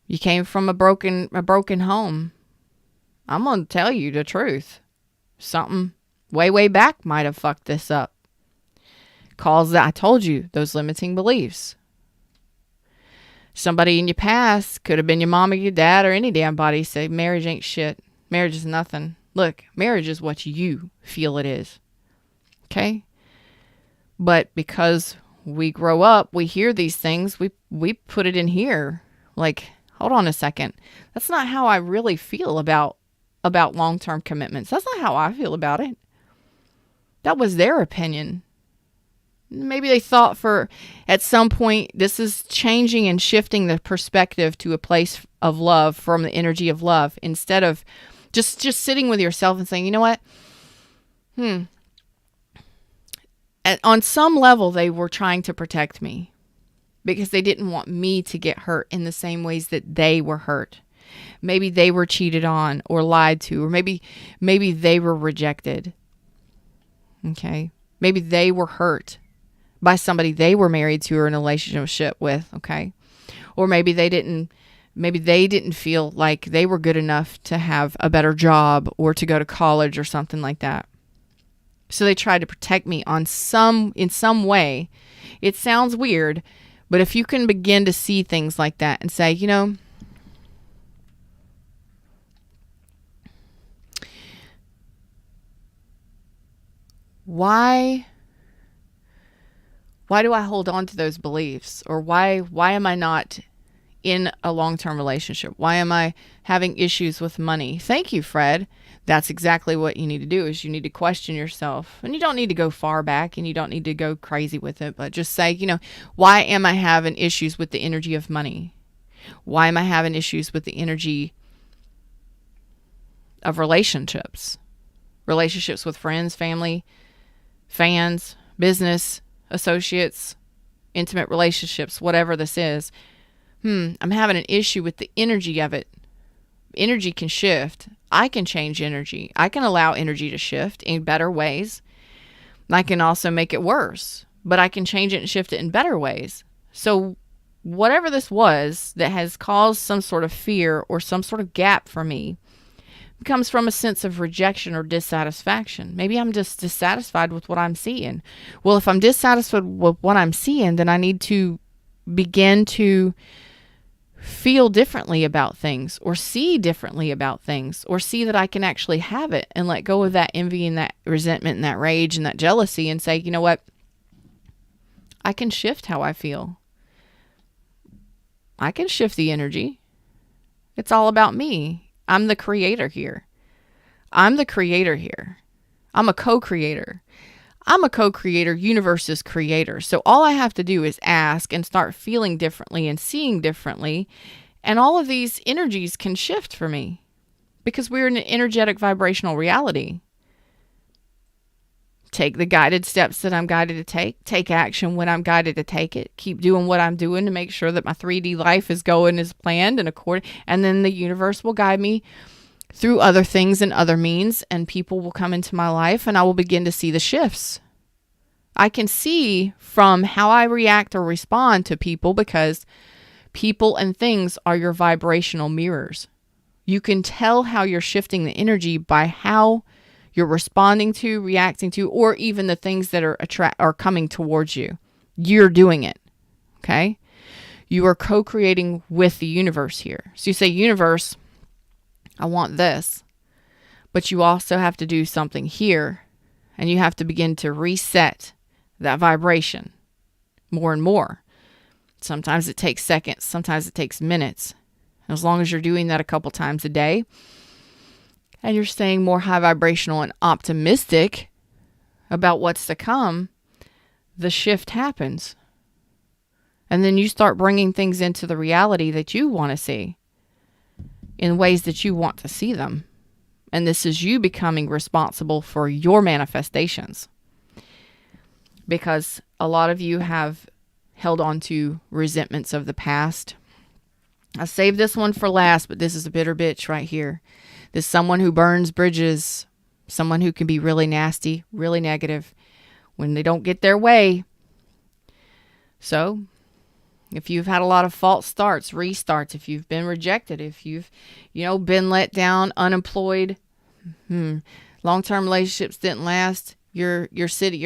You came from a broken home. I'm going to tell you the truth. Something way back might have fucked this up. Cause that, I told you, those limiting beliefs. Somebody in your past, could have been your mom or your dad or any damn body, say marriage ain't shit. Marriage is nothing. Look, marriage is what you feel it is. Okay? But because we grow up, we hear these things, we put it in here. Like, hold on a second. That's not how I really feel about long-term commitments. That's not how I feel about it. That was their opinion. Maybe they thought at some point, this is changing and shifting the perspective to a place of love, from the energy of love, instead of just sitting with yourself and saying, you know what? And on some level, they were trying to protect me because they didn't want me to get hurt in the same ways that they were hurt. Maybe they were cheated on or lied to, or maybe they were rejected. Okay? Maybe they were hurt by somebody they were married to or in a relationship with. Okay? Or maybe they didn't Maybe they didn't feel like they were good enough to have a better job or to go to college or something like that. So they tried to protect me in some way. It sounds weird, but if you can begin to see things like that and say, why do I hold on to those beliefs? Or why am I not in a long-term relationship? Why am I having issues with money? Thank you, Fred. That's exactly what you need to do, is you need to question yourself. And you don't need to go far back, and you don't need to go crazy with it, but just say, why am I having issues with the energy of money? Why am I having issues with the energy of relationships? Relationships with friends, family, fans, business, associates, intimate relationships, whatever this is. I'm having an issue with the energy of it. Energy can shift. I can change energy. I can allow energy to shift in better ways. I can also make it worse, but I can change it and shift it in better ways. So whatever this was that has caused some sort of fear or some sort of gap for me comes from a sense of rejection or dissatisfaction. Maybe I'm just dissatisfied with what I'm seeing. Well, if I'm dissatisfied with what I'm seeing, then I need to begin to feel differently about things, or see differently about things, or see that I can actually have it and let go of that envy and that resentment and that rage and that jealousy and say, you know what? I can shift how I feel. I can shift the energy. It's all about me. I'm the creator here. I'm the creator here. I'm a co-creator. I'm a co-creator, universe's creator. So all I have to do is ask and start feeling differently and seeing differently. And all of these energies can shift for me because we're in an energetic vibrational reality. Take the guided steps that I'm guided to take. Take action when I'm guided to take it. Keep doing what I'm doing to make sure that my 3D life is going as planned and according. And then the universe will guide me through other things and other means, and people will come into my life, and I will begin to see the shifts. I can see from how I react or respond to people, because people and things are your vibrational mirrors. You can tell how you're shifting the energy by how you're responding to, reacting to, or even the things that are coming towards you. You're doing it. Okay? You are co-creating with the universe here. So you say, universe, I want this, but you also have to do something here, and you have to begin to reset that vibration more and more. Sometimes it takes seconds, sometimes it takes minutes. As long as you're doing that a couple times a day, and you're staying more high vibrational and optimistic about what's to come, the shift happens. And then you start bringing things into the reality that you want to see, in ways that you want to see them. And this is you becoming responsible for your manifestations. Because a lot of you have held on to resentments of the past. I saved this one for last, but this is a bitter bitch right here. This is someone who burns bridges, someone who can be really nasty, really negative when they don't get their way. So, if you've had a lot of false starts, restarts, if you've been rejected, if you've, been let down, unemployed, long-term relationships didn't last, you're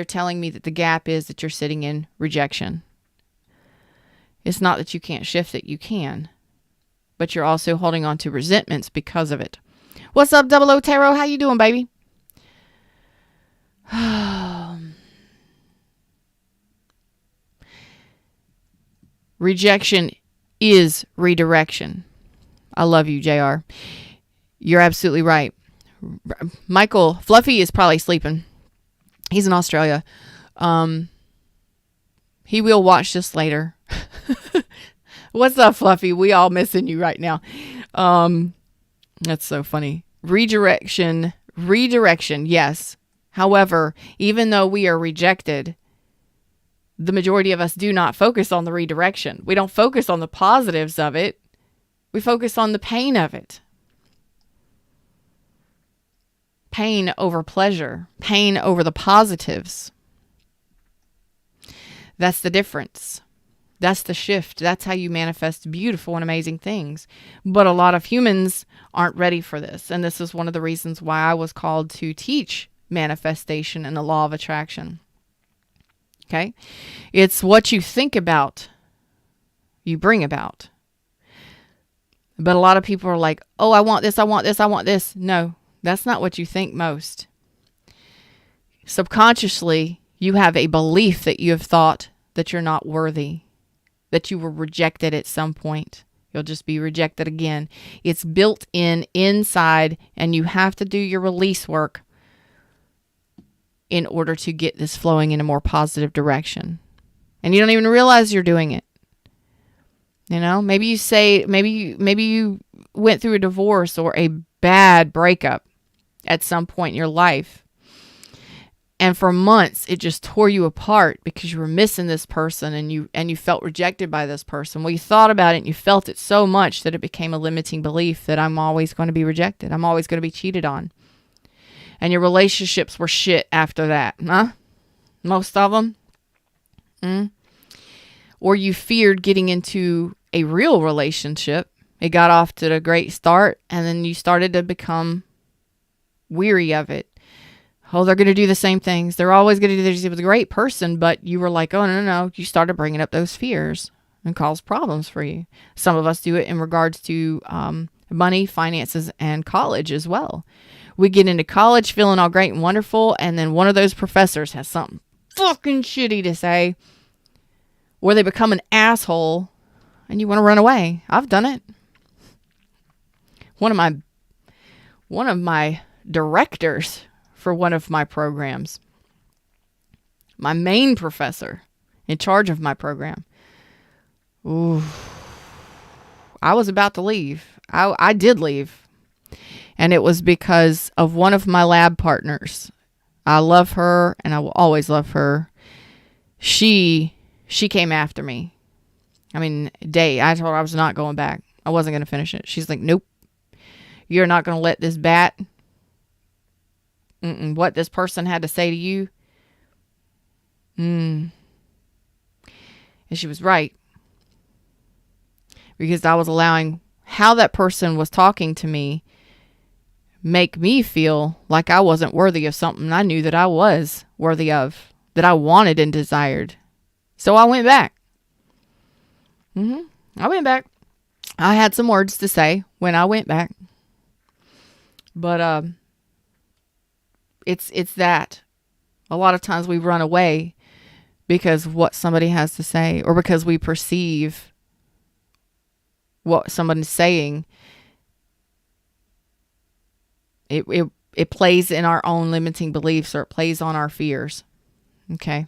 telling me that the gap is that you're sitting in rejection. It's not that you can't shift it, you can. But you're also holding on to resentments because of it. What's up, Double O Tarot? How you doing, baby? Rejection is redirection. I love you, JR. You're absolutely right. Michael, Fluffy is probably sleeping. He's in Australia. He will watch this later. What's up, Fluffy? We all missing you right now. That's so funny. Redirection, yes. However, even though we are rejected, the majority of us do not focus on the redirection. We don't focus on the positives of it. We focus on the pain of it. Pain over pleasure. Pain over the positives. That's the difference. That's the shift. That's how you manifest beautiful and amazing things. But a lot of humans aren't ready for this. And this is one of the reasons why I was called to teach manifestation and the law of attraction. Okay? It's what you think about, you bring about. But a lot of people are like, oh, I want this, I want this, I want this. No, that's not what you think most. Subconsciously, you have a belief that you have thought that you're not worthy, that you were rejected at some point. You'll just be rejected again. It's built in inside, and you have to do your release work in order to get this flowing in a more positive direction. And you don't even realize you're doing it. You know, maybe you went through a divorce or a bad breakup at some point in your life. And for months, it just tore you apart because you were missing this person and you felt rejected by this person. Well, you thought about it and you felt it so much that it became a limiting belief that I'm always going to be rejected. I'm always going to be cheated on. And your relationships were shit after that, huh? Most of them. Or you feared getting into a real relationship. It got off to a great start, and then you started to become weary of it. Oh, they're going to do the same things. They're always going to do this. It was a great person, but you were like, oh, no. You started bringing up those fears and caused problems for you. Some of us do it in regards to money, finances, and college as well. We get into college feeling all great and wonderful, and then one of those professors has something fucking shitty to say, or they become an asshole, and you want to run away. I've done it. One of my directors for one of my programs, my main professor in charge of my program. Ooh, I was about to leave. I did leave. And it was because of one of my lab partners. I love her and I will always love her. She came after me. I told her I was not going back. I wasn't going to finish it. She's like, nope. You're not going to let this bat, what this person had to say to you. And she was right. Because I was allowing how that person was talking to me make me feel like I wasn't worthy of something I knew that I was worthy of, that I wanted and desired. So I went back. I went back. I had some words to say when I went back. But it's that. A lot of times we run away because of what somebody has to say, or because we perceive what somebody's saying. It plays in our own limiting beliefs, or it plays on our fears. Okay.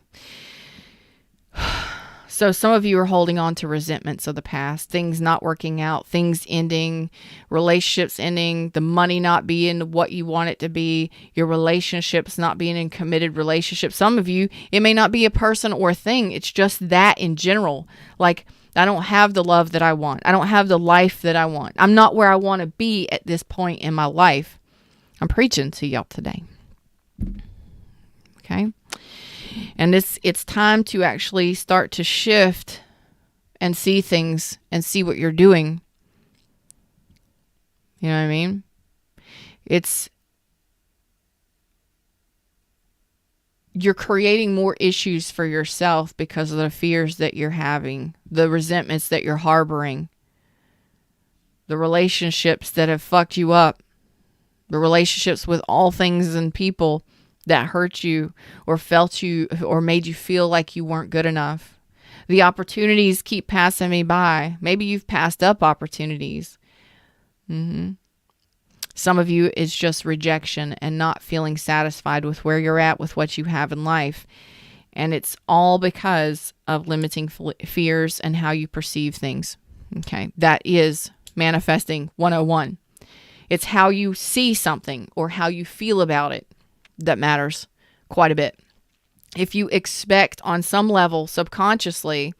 So some of you are holding on to resentments of the past, things not working out, things ending, relationships ending, the money not being what you want it to be, your relationships not being in committed relationships. Some of you, it may not be a person or a thing. It's just that in general. Like, I don't have the love that I want. I don't have the life that I want. I'm not where I want to be at this point in my life. I'm preaching to y'all today. Okay? And it's time to actually start to shift and see things and see what you're doing. You know what I mean? You're creating more issues for yourself because of the fears that you're having, the resentments that you're harboring, the relationships that have fucked you up, the relationships with all things and people that hurt you or felt you or made you feel like you weren't good enough. The opportunities keep passing me by. Maybe you've passed up opportunities. Some of you, it's just rejection and not feeling satisfied with where you're at with what you have in life. And it's all because of limiting fears and how you perceive things. Okay, that is manifesting 101. It's how you see something or how you feel about it that matters quite a bit. If you expect on some level subconsciously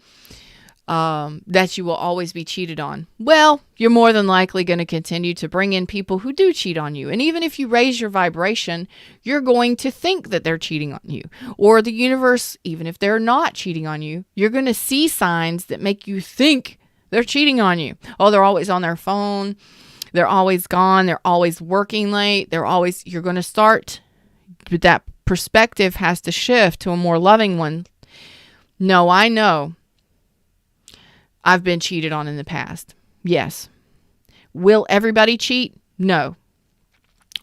that you will always be cheated on. Well, you're more than likely going to continue to bring in people who do cheat on you. And even if you raise your vibration, you're going to think that they're cheating on you. Or the universe, even if they're not cheating on you, you're going to see signs that make you think they're cheating on you. Oh, they're always on their phone. They're always gone. They're always working late. You're going to start, but that perspective has to shift to a more loving one. No, I know I've been cheated on in the past. Yes. Will everybody cheat? No.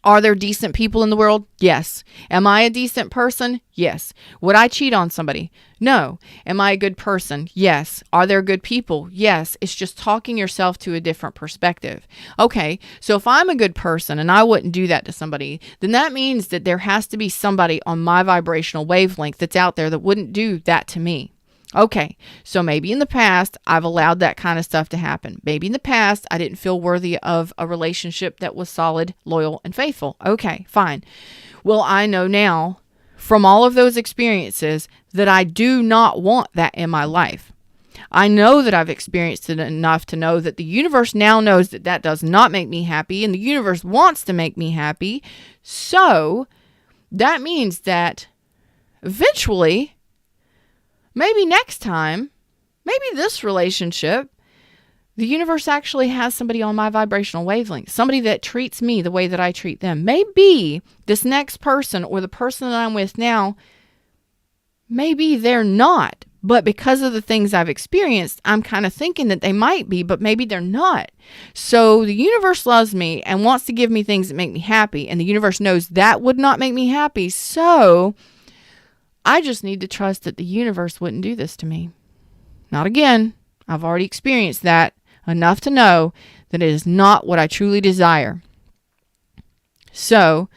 Are there decent people in the world? Yes. Am I a decent person? Yes. Would I cheat on somebody? No. Am I a good person? Yes. Are there good people? Yes. It's just talking yourself to a different perspective. Okay, so if I'm a good person and I wouldn't do that to somebody, then that means that there has to be somebody on my vibrational wavelength that's out there that wouldn't do that to me. Okay, so maybe in the past, I've allowed that kind of stuff to happen. Maybe in the past, I didn't feel worthy of a relationship that was solid, loyal, and faithful. Okay, fine. Well, I know now from all of those experiences that I do not want that in my life. I know that I've experienced it enough to know that the universe now knows that that does not make me happy, and the universe wants to make me happy. So that means that eventually, maybe next time, maybe this relationship, the universe actually has somebody on my vibrational wavelength, somebody that treats me the way that I treat them. Maybe this next person or the person that I'm with now, maybe they're not. But because of the things I've experienced, I'm kind of thinking that they might be, but maybe they're not. So the universe loves me and wants to give me things that make me happy. And the universe knows that would not make me happy. So I just need to trust that the universe wouldn't do this to me. Not again. I've already experienced that enough to know that it is not what I truly desire. So,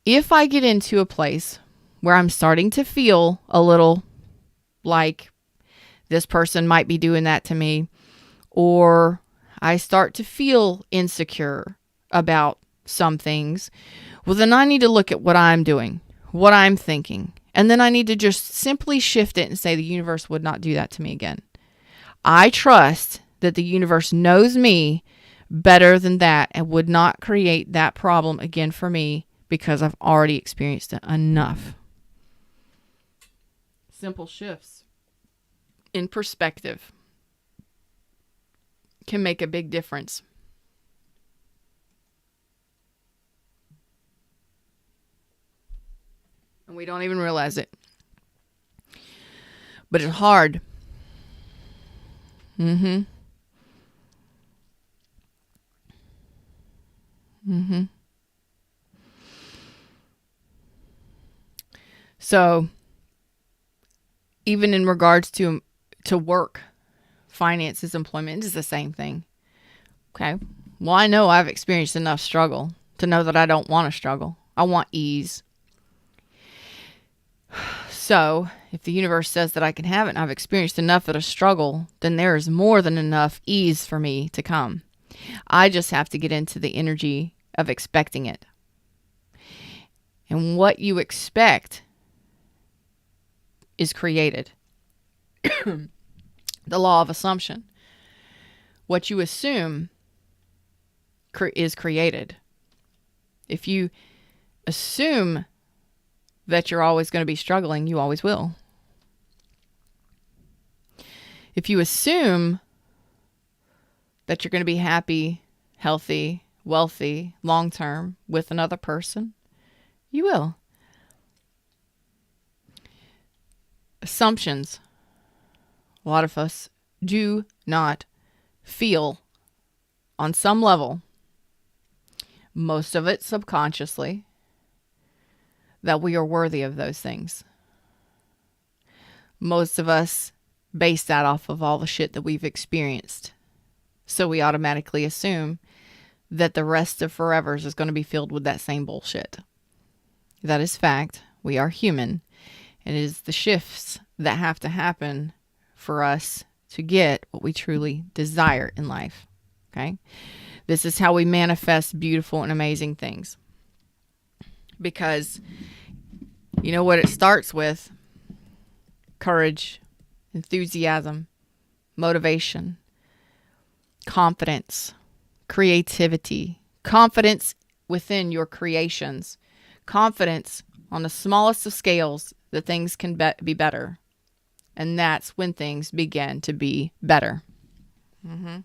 if I get into a place where I'm starting to feel a little like this person might be doing that to me, or I start to feel insecure about some things, well, then I need to look at what I'm doing, what I'm thinking. And then I need to just simply shift it and say the universe would not do that to me again. I trust that the universe knows me better than that and would not create that problem again for me because I've already experienced it enough. Simple shifts in perspective can make a big difference. And we don't even realize it. But it's hard. So, even in regards to work, finances, employment, it's the same thing. Okay. Well, I know I've experienced enough struggle to know that I don't want to struggle. I want ease. So, if the universe says that I can have it and I've experienced enough of a struggle, then there is more than enough ease for me to come. I just have to get into the energy of expecting it. And what you expect is created. The law of assumption. What you assume is created. If you assume that you're always going to be struggling, you always will. If you assume that you're going to be happy, healthy, wealthy, long-term with another person, you will. Assumptions. A lot of us do not feel on some level, most of it subconsciously, that we are worthy of those things. Most of us base that off of all the shit that we've experienced. So we automatically assume that the rest of forevers is going to be filled with that same bullshit. That is fact. We are human. And it is the shifts that have to happen for us to get what we truly desire in life. Okay? This is how we manifest beautiful and amazing things. Because you know what it starts with? Courage, enthusiasm, motivation, confidence, creativity, confidence within your creations, confidence on the smallest of scales that things can be better. And that's when things begin to be better. Mm-hmm.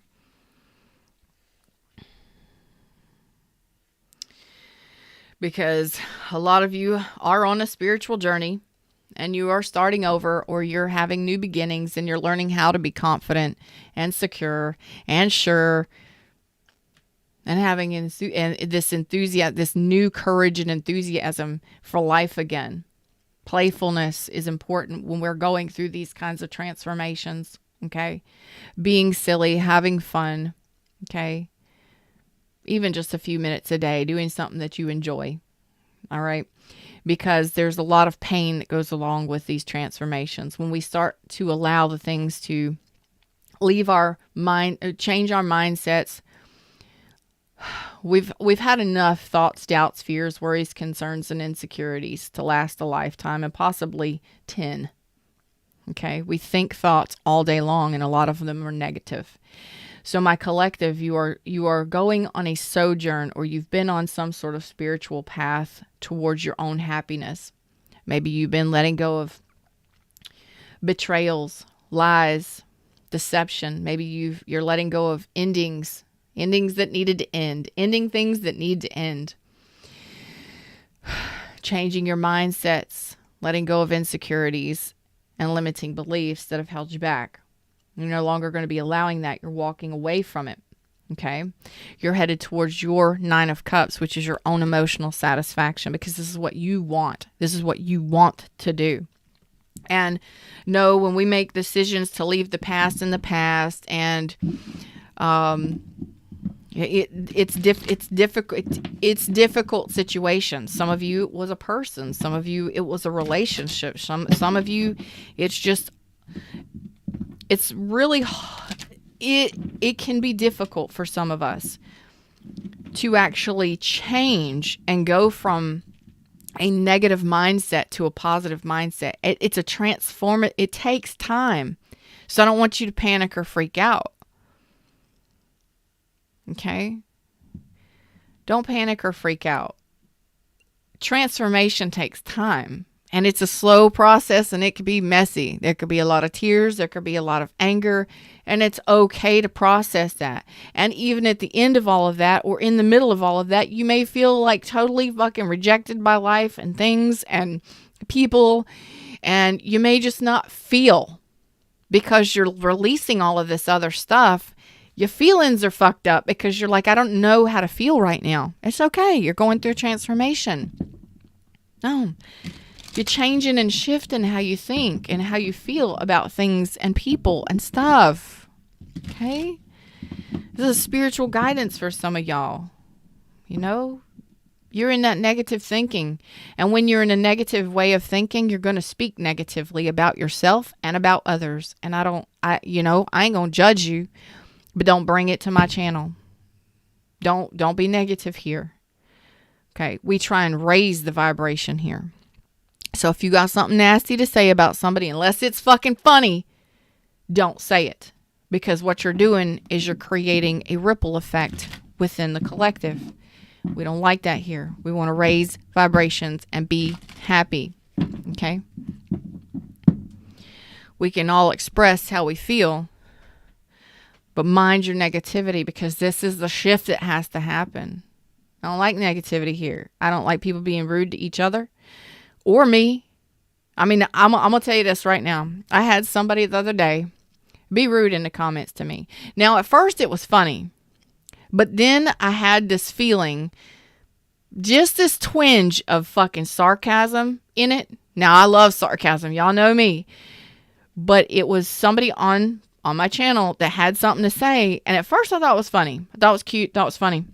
Because a lot of you are on a spiritual journey and you are starting over, or you're having new beginnings and you're learning how to be confident and secure and sure, and having this enthusiasm, this new courage and enthusiasm for life again. Playfulness is important when we're going through these kinds of transformations. Okay. Being silly, having fun. Okay. Even just a few minutes a day, doing something that you enjoy. All right. Because there's a lot of pain that goes along with these transformations. When we start to allow the things to leave our mind, change our mindsets, we've had enough thoughts, doubts, fears, worries, concerns, and insecurities to last a lifetime, and possibly 10. Okay. We think thoughts all day long, and a lot of them are negative. So my collective, you are going on a sojourn, or you've been on some sort of spiritual path towards your own happiness. Maybe you've been letting go of betrayals, lies, deception. Maybe you're letting go of endings that needed to end, ending things that need to end. Changing your mindsets, letting go of insecurities and limiting beliefs that have held you back. You're no longer going to be allowing that. You're walking away from it. Okay. You're headed towards your 9 of Cups, which is your own emotional satisfaction, because this is what you want. This is what you want to do. And no, when we make decisions to leave the past in the past, and it's difficult situations. Some of you it was a person. Some of you it was a relationship. Some of you it's really, it can be difficult for some of us to actually change and go from a negative mindset to a positive mindset. It's a it takes time. So I don't want you to panic or freak out. Okay? Don't panic or freak out. Transformation takes time. And it's a slow process, and it could be messy. There could be a lot of tears. There could be a lot of anger. And it's okay to process that. And even at the end of all of that, or in the middle of all of that, you may feel like totally fucking rejected by life and things and people. And you may just not feel, because you're releasing all of this other stuff. Your feelings are fucked up because you're like, I don't know how to feel right now. It's okay. You're going through a transformation. No. You're changing and shifting how you think and how you feel about things and people and stuff. Okay? This is spiritual guidance for some of y'all. You know? You're in that negative thinking. And when you're in a negative way of thinking, you're going to speak negatively about yourself and about others. And I ain't going to judge you, but don't bring it to my channel. Don't be negative here. Okay? We try and raise the vibration here. So if you got something nasty to say about somebody, unless it's fucking funny, don't say it. Because what you're doing is you're creating a ripple effect within the collective. We don't like that here. We want to raise vibrations and be happy. Okay? We can all express how we feel, but mind your negativity, because this is the shift that has to happen. I don't like negativity here. I don't like people being rude to each other. Or me. I mean, I'm going to tell you this right now. I had somebody the other day be rude in the comments to me. Now, at first it was funny. But then I had this feeling, just this twinge of fucking sarcasm in it. Now, I love sarcasm. Y'all know me. But it was somebody on my channel that had something to say. And at first I thought it was funny. I thought it was cute. Thought it was funny.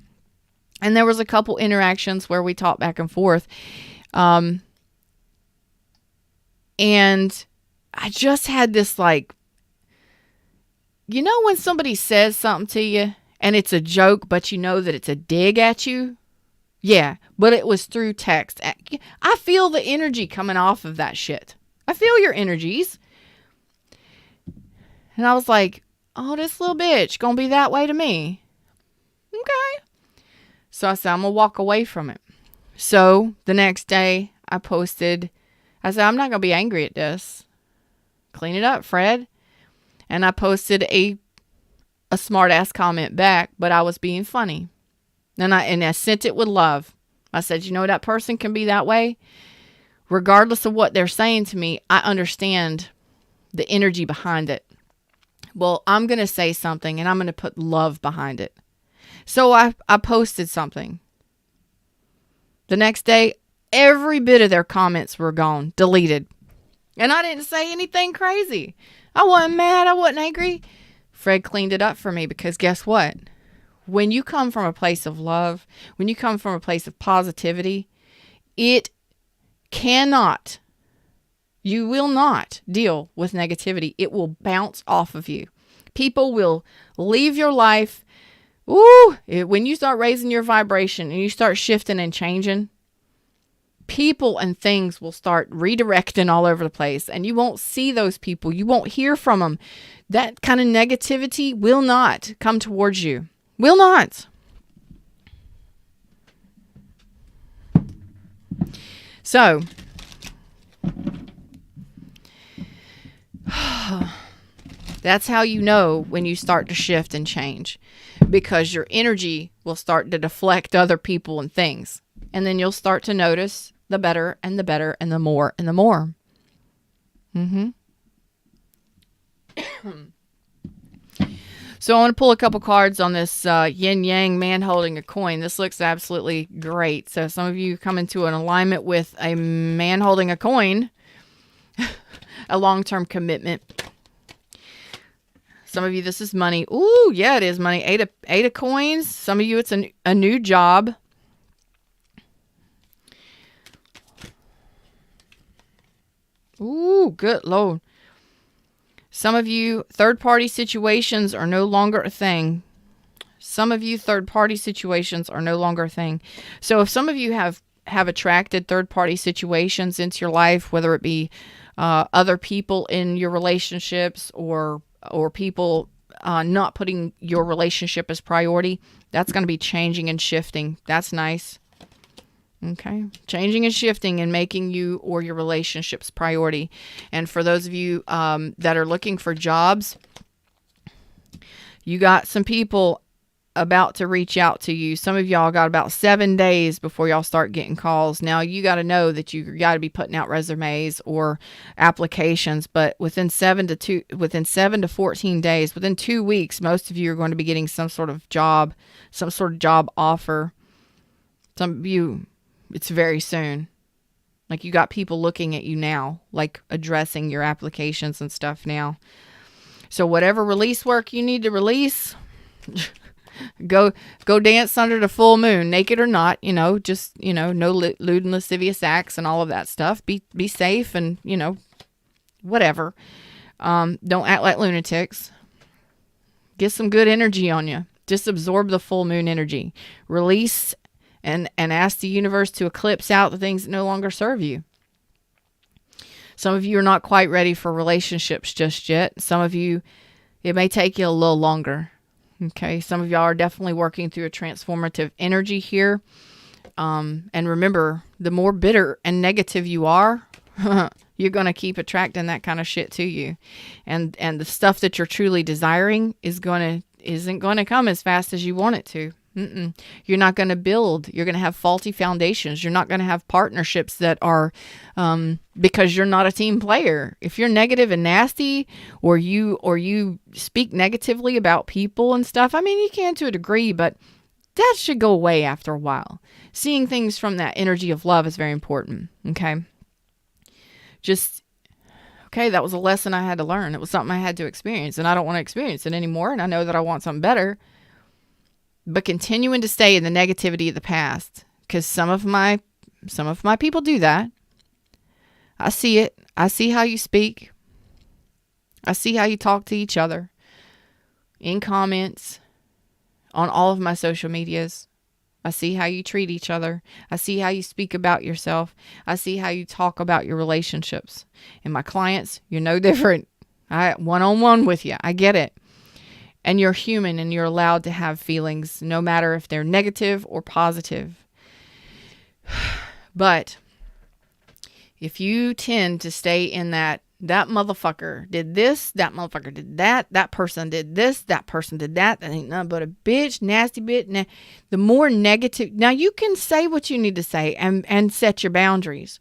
And there was a couple interactions where we talked back and forth. And I just had this like, you know when somebody says something to you and it's a joke, but you know that it's a dig at you? Yeah, but it was through text. I feel the energy coming off of that shit. I feel your energies. And I was like, oh, this little bitch gonna be that way to me. Okay. So I said, I'm gonna walk away from it. So the next day I posted, I said, I'm not gonna be angry at this. Clean it up, Fred. And I posted a smart ass comment back, but I was being funny. And I sent it with love. I said, you know, that person can be that way. Regardless of what they're saying to me, I understand the energy behind it. Well, I'm going to say something and I'm going to put love behind it. So I posted something. The next day, every bit of their comments were gone, deleted. And I didn't say anything crazy. I wasn't mad. I wasn't angry. Fred cleaned it up for me because guess what? When you come from a place of love, when you come from a place of positivity, it cannot, you will not deal with negativity. It will bounce off of you. People will leave your life. When you start raising your vibration and you start shifting and changing, people and things will start redirecting all over the place, and you won't see those people. You won't hear from them. That kind of negativity will not come towards you. Will not. So, that's how you know when you start to shift and change, because your energy will start to deflect other people and things. And then you'll start to notice the better and the better and the more and the more. So I want to pull a couple cards on this yin yang man holding a coin. This looks absolutely great. So some of you come into an alignment with a man holding a coin, a long-term commitment. Some of you, this is money. Ooh, yeah, it is money. Eight of coins. Some of you, it's a new job. Ooh, good Lord. Some of you, third-party situations are no longer a thing. Some of you, third-party situations are no longer a thing. So if some of you have attracted third-party situations into your life, whether it be other people in your relationships or people not putting your relationship as priority, that's going to be changing and shifting. That's nice. Okay. Changing and shifting and making you or your relationships priority. And for those of you that are looking for jobs, you got some people about to reach out to you. Some of y'all got about 7 days before y'all start getting calls. Now you got to know that you got to be putting out resumes or applications, but within 7 to 14 days, within 2 weeks, most of you are going to be getting some sort of job offer. Some of you, it's very soon. Like you got people looking at you now, like addressing your applications and stuff now. So whatever release work you need to release, go dance under the full moon, naked or not, just, no lewd and lascivious acts and all of that stuff. Be safe and, whatever. Don't act like lunatics. Get some good energy on you. Just absorb the full moon energy. Release and ask the universe to eclipse out the things that no longer serve you. Some of you are not quite ready for relationships just yet. Some of you, it may take you a little longer. Okay. Some of y'all are definitely working through a transformative energy here. And remember, the more bitter and negative you are, you're going to keep attracting that kind of shit to you. And the stuff that you're truly desiring isn't going to come as fast as you want it to. You're not going to build. You're going to have faulty foundations. You're not going to have partnerships that are, because you're not a team player. If you're negative and nasty, or you speak negatively about people and stuff, I mean, you can to a degree, but that should go away after a while. Seeing things from that energy of love is very important. Okay. That was a lesson I had to learn. It was something I had to experience, and I don't want to experience it anymore. And I know that I want something better. But continuing to stay in the negativity of the past, because some of my people do that. I see it. I see how you speak. I see how you talk to each other in comments on all of my social medias. I see how you treat each other. I see how you speak about yourself. I see how you talk about your relationships. And my clients, you're no different. I one-on-one with you. I get it. And you're human and you're allowed to have feelings, no matter if they're negative or positive. But if you tend to stay in that motherfucker did this, that motherfucker did that, that person did this, that person did that ain't nothing but a bitch, nasty bitch. The more negative, now you can say what you need to say and set your boundaries.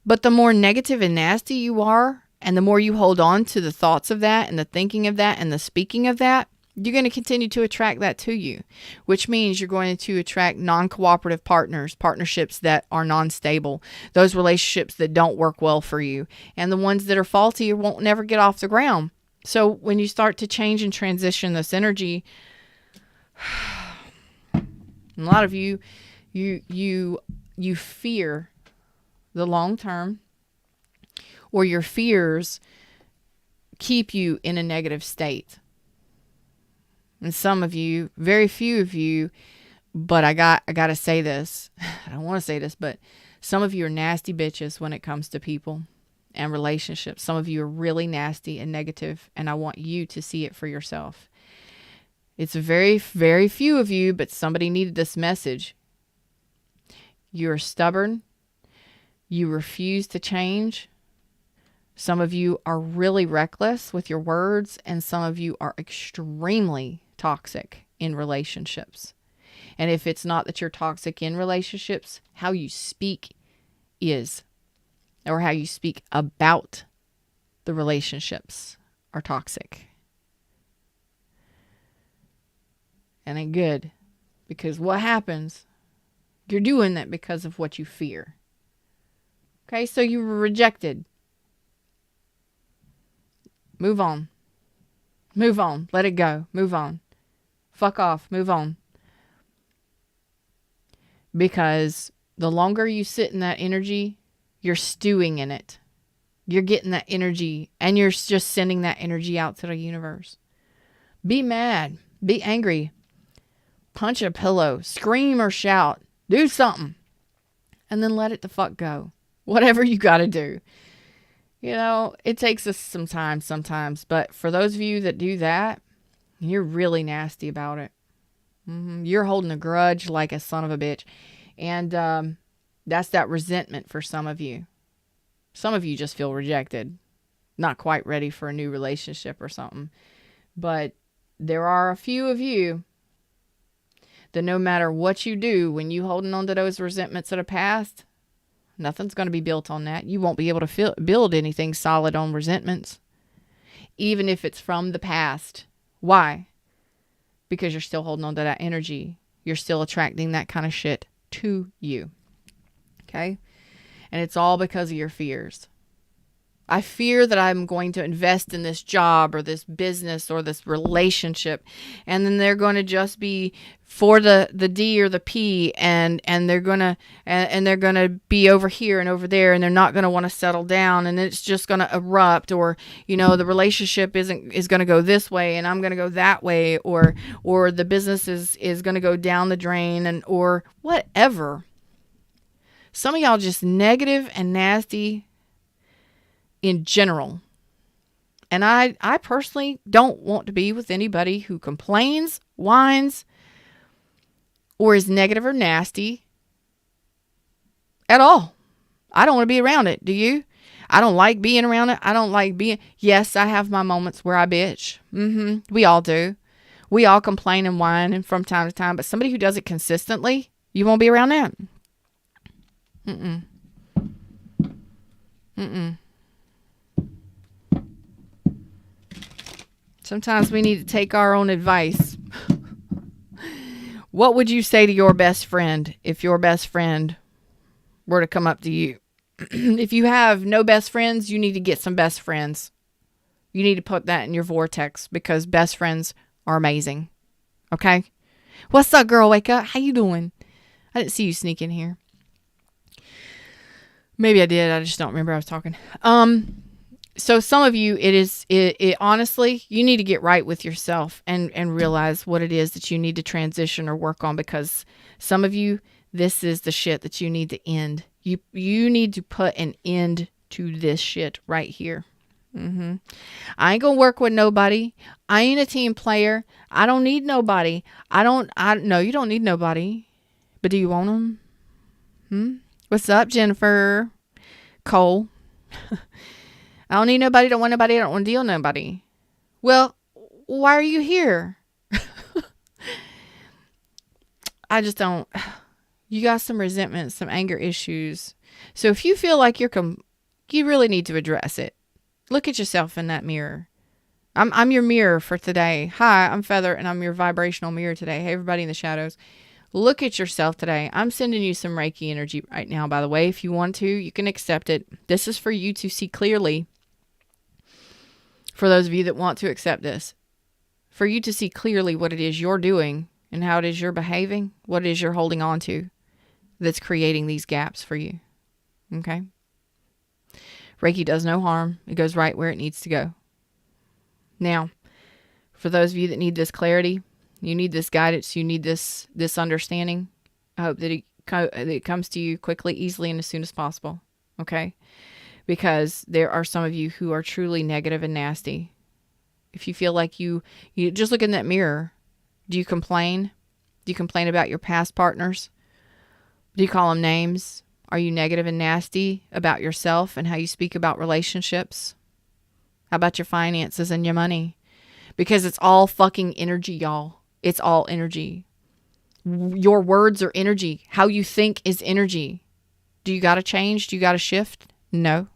But the more negative and nasty you are, and the more you hold on to the thoughts of that and the thinking of that and the speaking of that, you're going to continue to attract that to you, which means you're going to attract non-cooperative partnerships that are non-stable, those relationships that don't work well for you, and the ones that are faulty won't never get off the ground. So when you start to change and transition this energy, a lot of you fear the long term, or your fears keep you in a negative state. And some of you, very few of you, but I got to say this. I don't want to say this, but some of you are nasty bitches when it comes to people and relationships. Some of you are really nasty and negative, and I want you to see it for yourself. It's very, very few of you, but somebody needed this message. You're stubborn. You refuse to change. Some of you are really reckless with your words, and some of you are extremely toxic in relationships. And if it's not that you're toxic in relationships, how you speak is, or how you speak about the relationships are toxic. And ain't good, because what happens, you're doing that because of what you fear. Okay, so you were rejected. Move on. Move on. Let it go. Move on. Fuck off. Move on. Because the longer you sit in that energy, you're stewing in it. You're getting that energy, and you're just sending that energy out to the universe. Be mad. Be angry. Punch a pillow. Scream or shout. Do something. And then let it the fuck go. Whatever you got to do. You know, it takes us some time sometimes. But for those of you that do that, you're really nasty about it. You're holding a grudge like a son of a bitch. And that's that resentment for some of you. Some of you just feel rejected. Not quite ready for a new relationship or something. But there are a few of you that no matter what you do, when you holding on to those resentments of the past, nothing's going to be built on that. You won't be able to build anything solid on resentments. Even if it's from the past. Why? Because you're still holding on to that energy. You're still attracting that kind of shit to you. Okay? And it's all because of your fears. I fear that I'm going to invest in this job or this business or this relationship, and then they're going to just be for the D or the P, and they're gonna be over here and over there, and they're not going to want to settle down, and it's just going to erupt, or the relationship is going to go this way, and I'm going to go that way, or the business is going to go down the drain, and or whatever. Some of y'all just negative and nasty in general. And I personally don't want to be with anybody who complains, whines, or is negative or nasty at all. I don't want to be around it. Do you? I don't like being around it. I don't like being... Yes, I have my moments where I bitch. We all do. We all complain and whine and from time to time. But somebody who does it consistently, you won't be around that. Sometimes we need to take our own advice. What would you say to your best friend if your best friend were to come up to you? If you have no best friends, you need to get some best friends. You need to put that in your vortex, because best friends are amazing. Okay? What's up, girl? Wake up. How you doing? I didn't see you sneak in here. Maybe I did. I just don't remember I was talking. So some of you, it honestly, you need to get right with yourself and realize what it is that you need to transition or work on, because some of you, this is the shit that you need to end. You need to put an end to this shit right here. I ain't gonna work with nobody. I ain't a team player. I don't need nobody. No, you don't need nobody. But do you want them? What's up, Jennifer? Cole? I don't need nobody. Don't want nobody. I don't want to deal with nobody. Well, why are you here? I just don't. You got some resentment, some anger issues. So if you feel like you really need to address it. Look at yourself in that mirror. I'm your mirror for today. Hi, I'm Feather, and I'm your vibrational mirror today. Hey, everybody in the shadows. Look at yourself today. I'm sending you some Reiki energy right now, by the way. If you want to, you can accept it. This is for you to see clearly. For those of you that want to accept this. For you to see clearly what it is you're doing and how it is you're behaving. What it is you're holding on to that's creating these gaps for you. Okay? Reiki does no harm. It goes right where it needs to go. Now, for those of you that need this clarity, you need this guidance, you need this understanding, I hope that it comes to you quickly, easily, and as soon as possible. Okay? Because there are some of you who are truly negative and nasty. If you feel like you just look in that mirror, do you complain? Do you complain about your past partners? Do you call them names? Are you negative and nasty about yourself and how you speak about relationships? How about your finances and your money? Because it's all fucking energy, y'all. It's all energy. Your words are energy. How you think is energy. Do you got to change? Do you got to shift? No.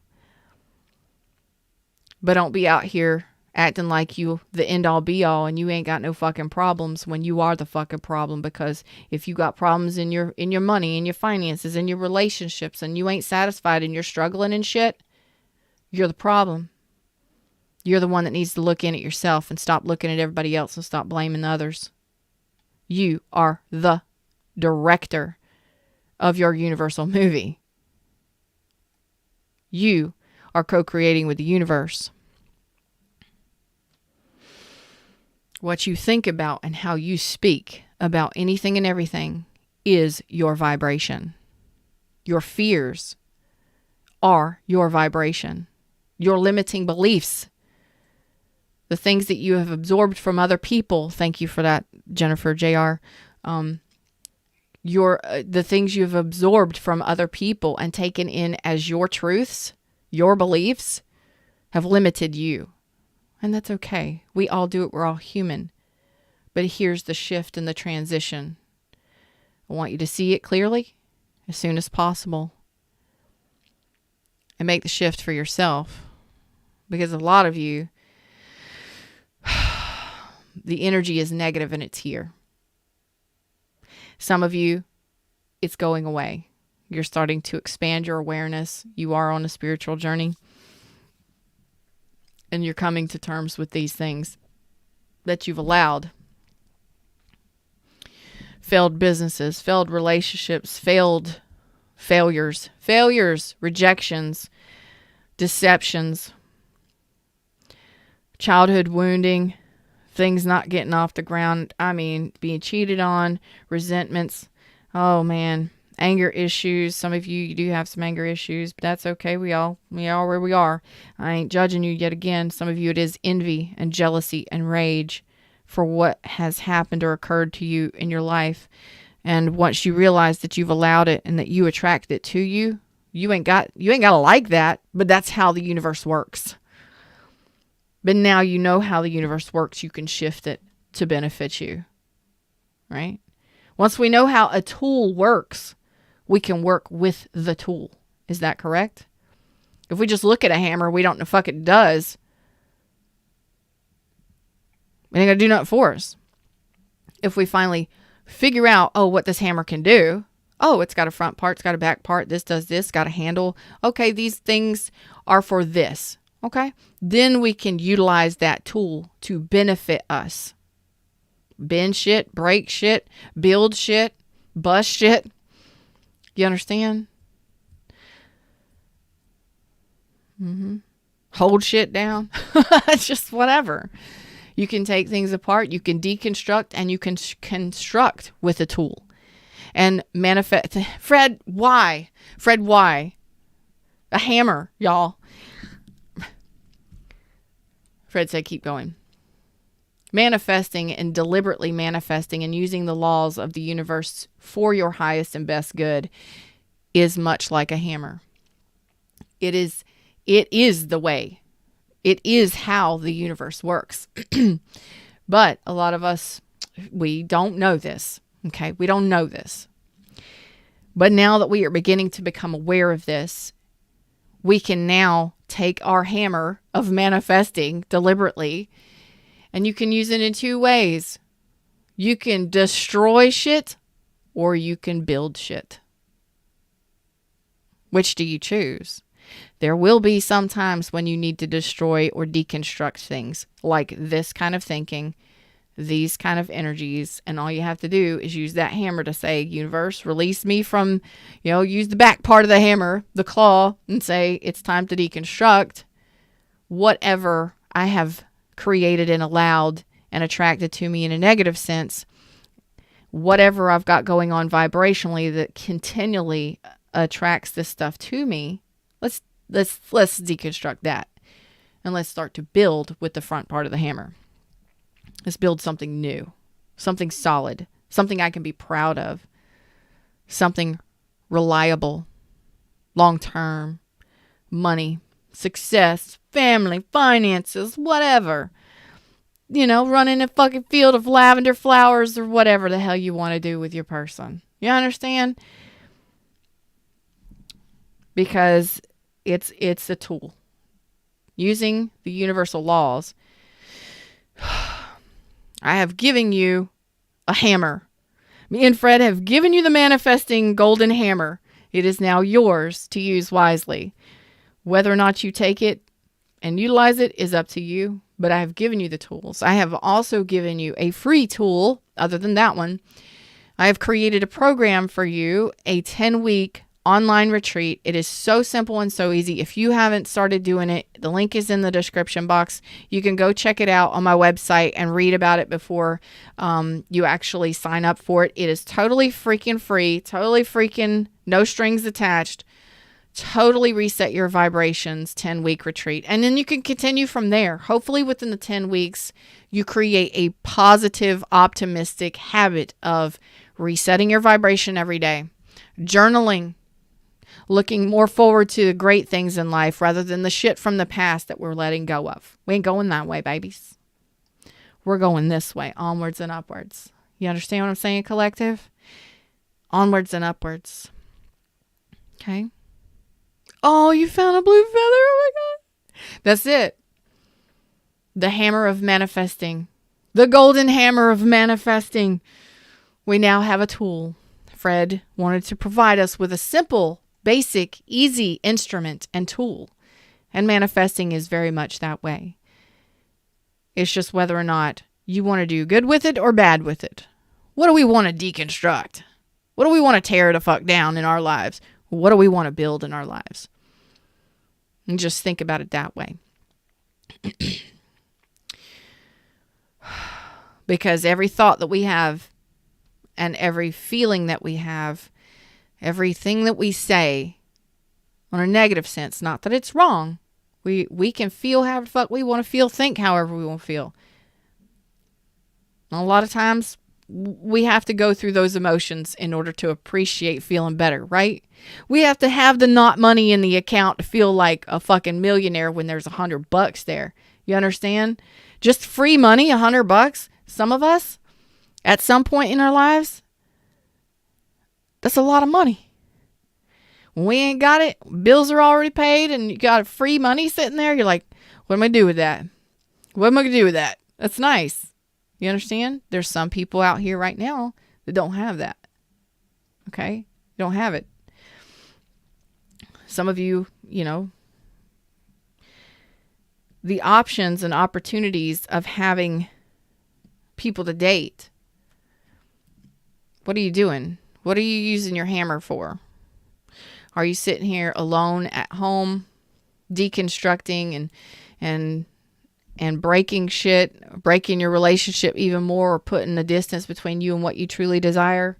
But don't be out here acting like you the end all be all and you ain't got no fucking problems when you are the fucking problem. Because if you got problems in your money, in your finances, in your relationships, and you ain't satisfied and you're struggling and shit, you're the problem. You're the one that needs to look in at yourself and stop looking at everybody else and stop blaming others. You are the director of your universal movie. You are co-creating with the universe. What you think about and how you speak about anything and everything is your vibration. Your fears are your vibration. Your limiting beliefs, the things that you have absorbed from other people. Thank you for that, Jennifer Jr. The things you've absorbed from other people and taken in as your truths, your beliefs, have limited you. And that's okay. We all do it. We're all human. But here's the shift and the transition. I want you to see it clearly as soon as possible. And make the shift for yourself. Because a lot of you, the energy is negative and it's here. Some of you, it's going away. You're starting to expand your awareness. You are on a spiritual journey. And you're coming to terms with these things that you've allowed. Failed businesses, failed relationships, failures, rejections, deceptions, childhood wounding, things not getting off the ground. I mean, being cheated on, resentments. Oh man, anger issues. Some of you do have some anger issues, but that's okay. We all where we are. I ain't judging you yet again. Some of you it is envy and jealousy and rage for what has happened or occurred to you in your life. And once you realize that you've allowed it and that you attract it to you, you ain't got to like that, but that's how the universe works. But now you know how the universe works, you can shift it to benefit you. Right? Once we know how a tool works, we can work with the tool. Is that correct? If we just look at a hammer, we don't know fuck it does. It ain't going to do nothing for us. If we finally figure out, what this hammer can do. Oh, it's got a front part, it's got a back part. This does this, got a handle. Okay, these things are for this. Okay? Then we can utilize that tool to benefit us. Bend shit, break shit, build shit, bust shit. You understand? Hold shit down. Just whatever. You can take things apart, you can deconstruct, and you can construct with a tool. And manifest. Fred, why? A hammer, y'all. Fred said, keep going. Manifesting and deliberately manifesting and using the laws of the universe for your highest and best good is much like a hammer. It is the way. It is how the universe works. But a lot of us, we don't know this. Okay, we don't know this. But now that we are beginning to become aware of this, we can now take our hammer of manifesting deliberately, and you can use it in two ways. You can destroy shit, or you can build shit. Which do you choose? There will be some times when you need to destroy or deconstruct things, like this kind of thinking, these kind of energies, and all you have to do is use that hammer to say, universe, release me from, use the back part of the hammer, the claw, and say, it's time to deconstruct whatever I have created and allowed and attracted to me in a negative sense, whatever I've got going on vibrationally that continually attracts this stuff to me. Let's deconstruct that, and let's start to build with the front part of the hammer. Let's build something new, something solid, something I can be proud of, something reliable, long-term, money, success, family, finances, whatever. Running a fucking field of lavender flowers or whatever the hell you want to do with your person. You understand? Because it's a tool. Using the universal laws, I have given you a hammer. Me and Fred have given you the manifesting golden hammer. It is now yours to use wisely. Whether or not you take it and utilize it is up to you, but I have given you the tools. I have also given you a free tool, other than that one. I have created a program for you, a 10-week online retreat. It is so simple and so easy. If you haven't started doing it, the link is in the description box. You can go check it out on my website and read about it before you actually sign up for it. It is totally freaking free, totally freaking no strings attached. Totally reset your vibrations, 10-week retreat. And then you can continue from there. Hopefully within the 10 weeks, you create a positive, optimistic habit of resetting your vibration every day. Journaling. Looking more forward to the great things in life rather than the shit from the past that we're letting go of. We ain't going that way, babies. We're going this way, onwards and upwards. You understand what I'm saying, collective? Onwards and upwards. Okay? Oh, you found a blue feather? Oh my God. That's it. The hammer of manifesting. The golden hammer of manifesting. We now have a tool. Fred wanted to provide us with a simple, basic, easy instrument and tool. And manifesting is very much that way. It's just whether or not you want to do good with it or bad with it. What do we want to deconstruct? What do we want to tear the fuck down in our lives? What do we want to build in our lives? And just think about it that way. Because every thought that we have and every feeling that we have, everything that we say on a negative sense, not that it's wrong. We can feel however the fuck we want to feel, think however we want to feel. And a lot of times we have to go through those emotions in order to appreciate feeling better, right? We have to have the not money in the account to feel like a fucking millionaire when there's $100 there. You understand? Just free money, $100. Some of us, at some point in our lives, that's a lot of money. When we ain't got it, bills are already paid, and you got free money sitting there, you're like, what am I going to do with that? What am I going to do with that? That's nice. You understand? There's some people out here right now that don't have that. Okay? You don't have it. Some of you, the options and opportunities of having people to date. What are you doing? What are you using your hammer for? Are you sitting here alone at home, deconstructing and breaking shit, breaking your relationship even more, or putting a distance between you and what you truly desire?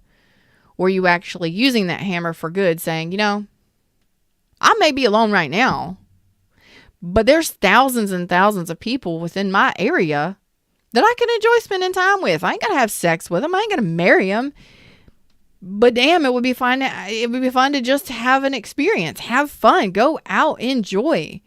Or are you actually using that hammer for good, saying, I may be alone right now, But there's thousands and thousands of people within my area that I can enjoy spending time with. I ain't gonna have sex with them. I ain't gonna marry them. But damn, it would be fun. It would be fun to just have an experience, have fun, go out, enjoy.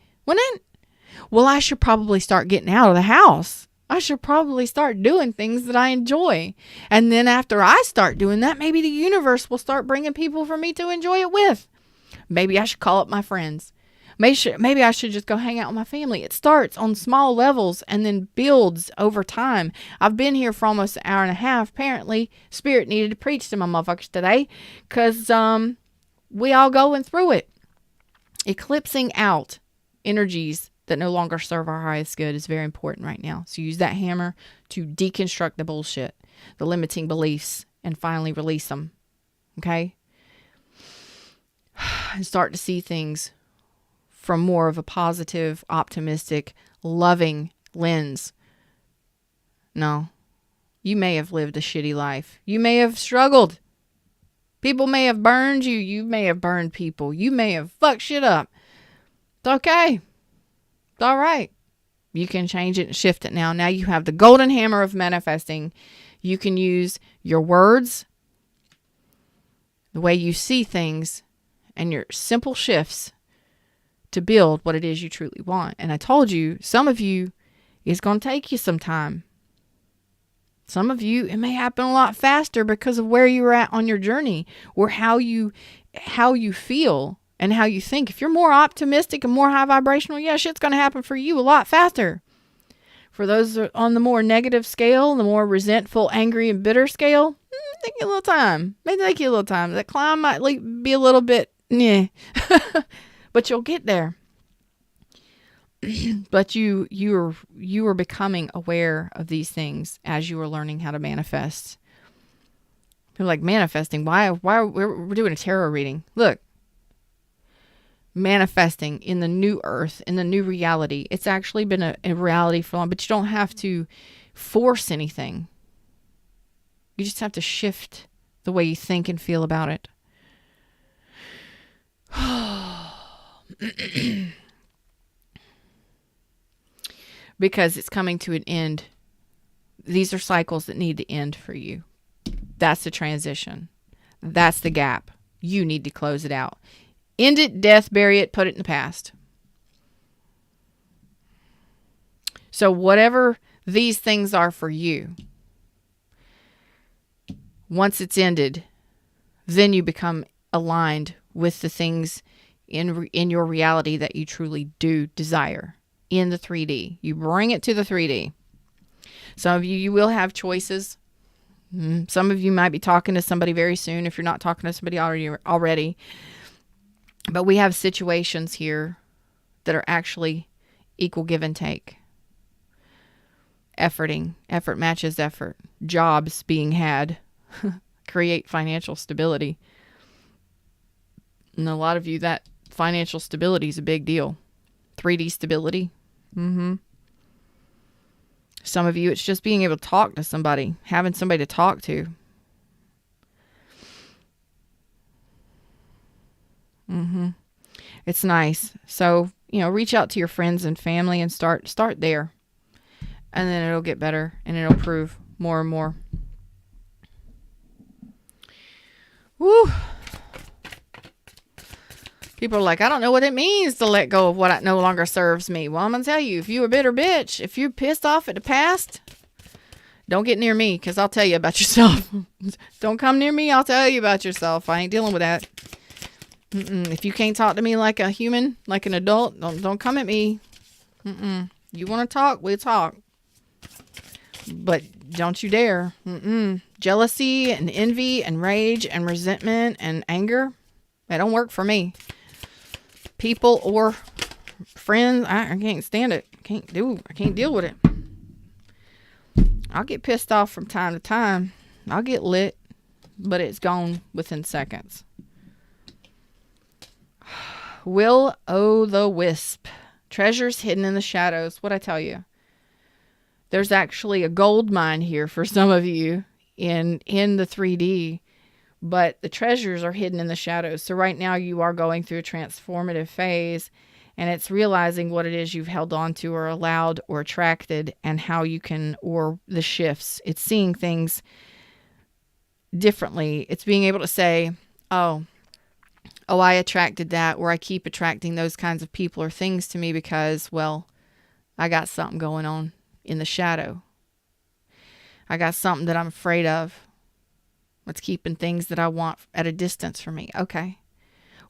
Well, I should probably start getting out of the house. I should probably start doing things that I enjoy. And then after I start doing that, maybe the universe will start bringing people for me to enjoy it with. Maybe I should call up my friends. Maybe I should just go hang out with my family. It starts on small levels and then builds over time. I've been here for almost an hour and a half. Apparently, Spirit needed to preach to my motherfuckers today because we all going through it. Eclipsing out energies that no longer serve our highest good is very important right now. So use that hammer to deconstruct the bullshit, the limiting beliefs, and finally release them. Okay? And start to see things from more of a positive, optimistic, loving lens. No. You may have lived a shitty life. You may have struggled. People may have burned you. You may have burned people. You may have fucked shit up. It's okay. It's all right. You can change it and shift it now. Now you have the golden hammer of manifesting. You can use your words, the way you see things, and your simple shifts to build what it is you truly want. And I told you, some of you, it's going to take you some time. Some of you, it may happen a lot faster because of where you're at on your journey or how you feel and how you think. If you're more optimistic and more high vibrational, yeah, shit's going to happen for you a lot faster. For those on the more negative scale, the more resentful, angry, and bitter scale, take you a little time. Maybe take you a little time. That climb might be a little bit, but you'll get there. But you are becoming aware of these things as you are learning how to manifest. People are like, manifesting? Why we're doing a tarot reading? Look, manifesting in the new earth, in the new reality. It's actually been a reality for long, but you don't have to force anything. You just have to shift the way you think and feel about it. Because it's coming to an end. These are cycles that need to end for you. That's the transition. That's the gap. You need to close it out. End it, death, bury it, put it in the past. So whatever these things are for you, once it's ended, then you become aligned with the things in your reality that you truly do desire in the 3D. You bring it to the 3D. Some of you will have choices. Some of you might be talking to somebody very soon if you're not talking to somebody already. But we have situations here that are actually equal give and take. Effort matches effort. Jobs being had. Create financial stability. And a lot of you, that financial stability is a big deal. 3D stability. Some of you, it's just being able to talk to somebody. Having somebody to talk to. It's nice. So, reach out to your friends and family and start there. And then it'll get better and it'll improve more and more. Woo! People are like, I don't know what it means to let go of what no longer serves me. Well, I'm going to tell you, if you're a bitter bitch, if you're pissed off at the past, don't get near me because I'll tell you about yourself. Don't come near me. I'll tell you about yourself. I ain't dealing with that. If you can't talk to me like a human, like an adult, don't come at me. You want to talk? We'll talk. But don't you dare. Jealousy and envy and rage and resentment and anger, that don't work for me. People or friends, I can't stand it. I can't deal with it. I'll get pissed off from time to time. I'll get lit, but it's gone within seconds. Will-o'-the-wisp. Treasures hidden in the shadows. What'd I tell you? There's actually a gold mine here for some of you in the 3D. But the treasures are hidden in the shadows. So right now you are going through a transformative phase. And it's realizing what it is you've held on to or allowed or attracted, and how you can, or the shifts. It's seeing things differently. It's being able to say, oh, I attracted that, or I keep attracting those kinds of people or things to me because, well, I got something going on in the shadow. I got something that I'm afraid of. What's keeping things that I want at a distance from me? Okay.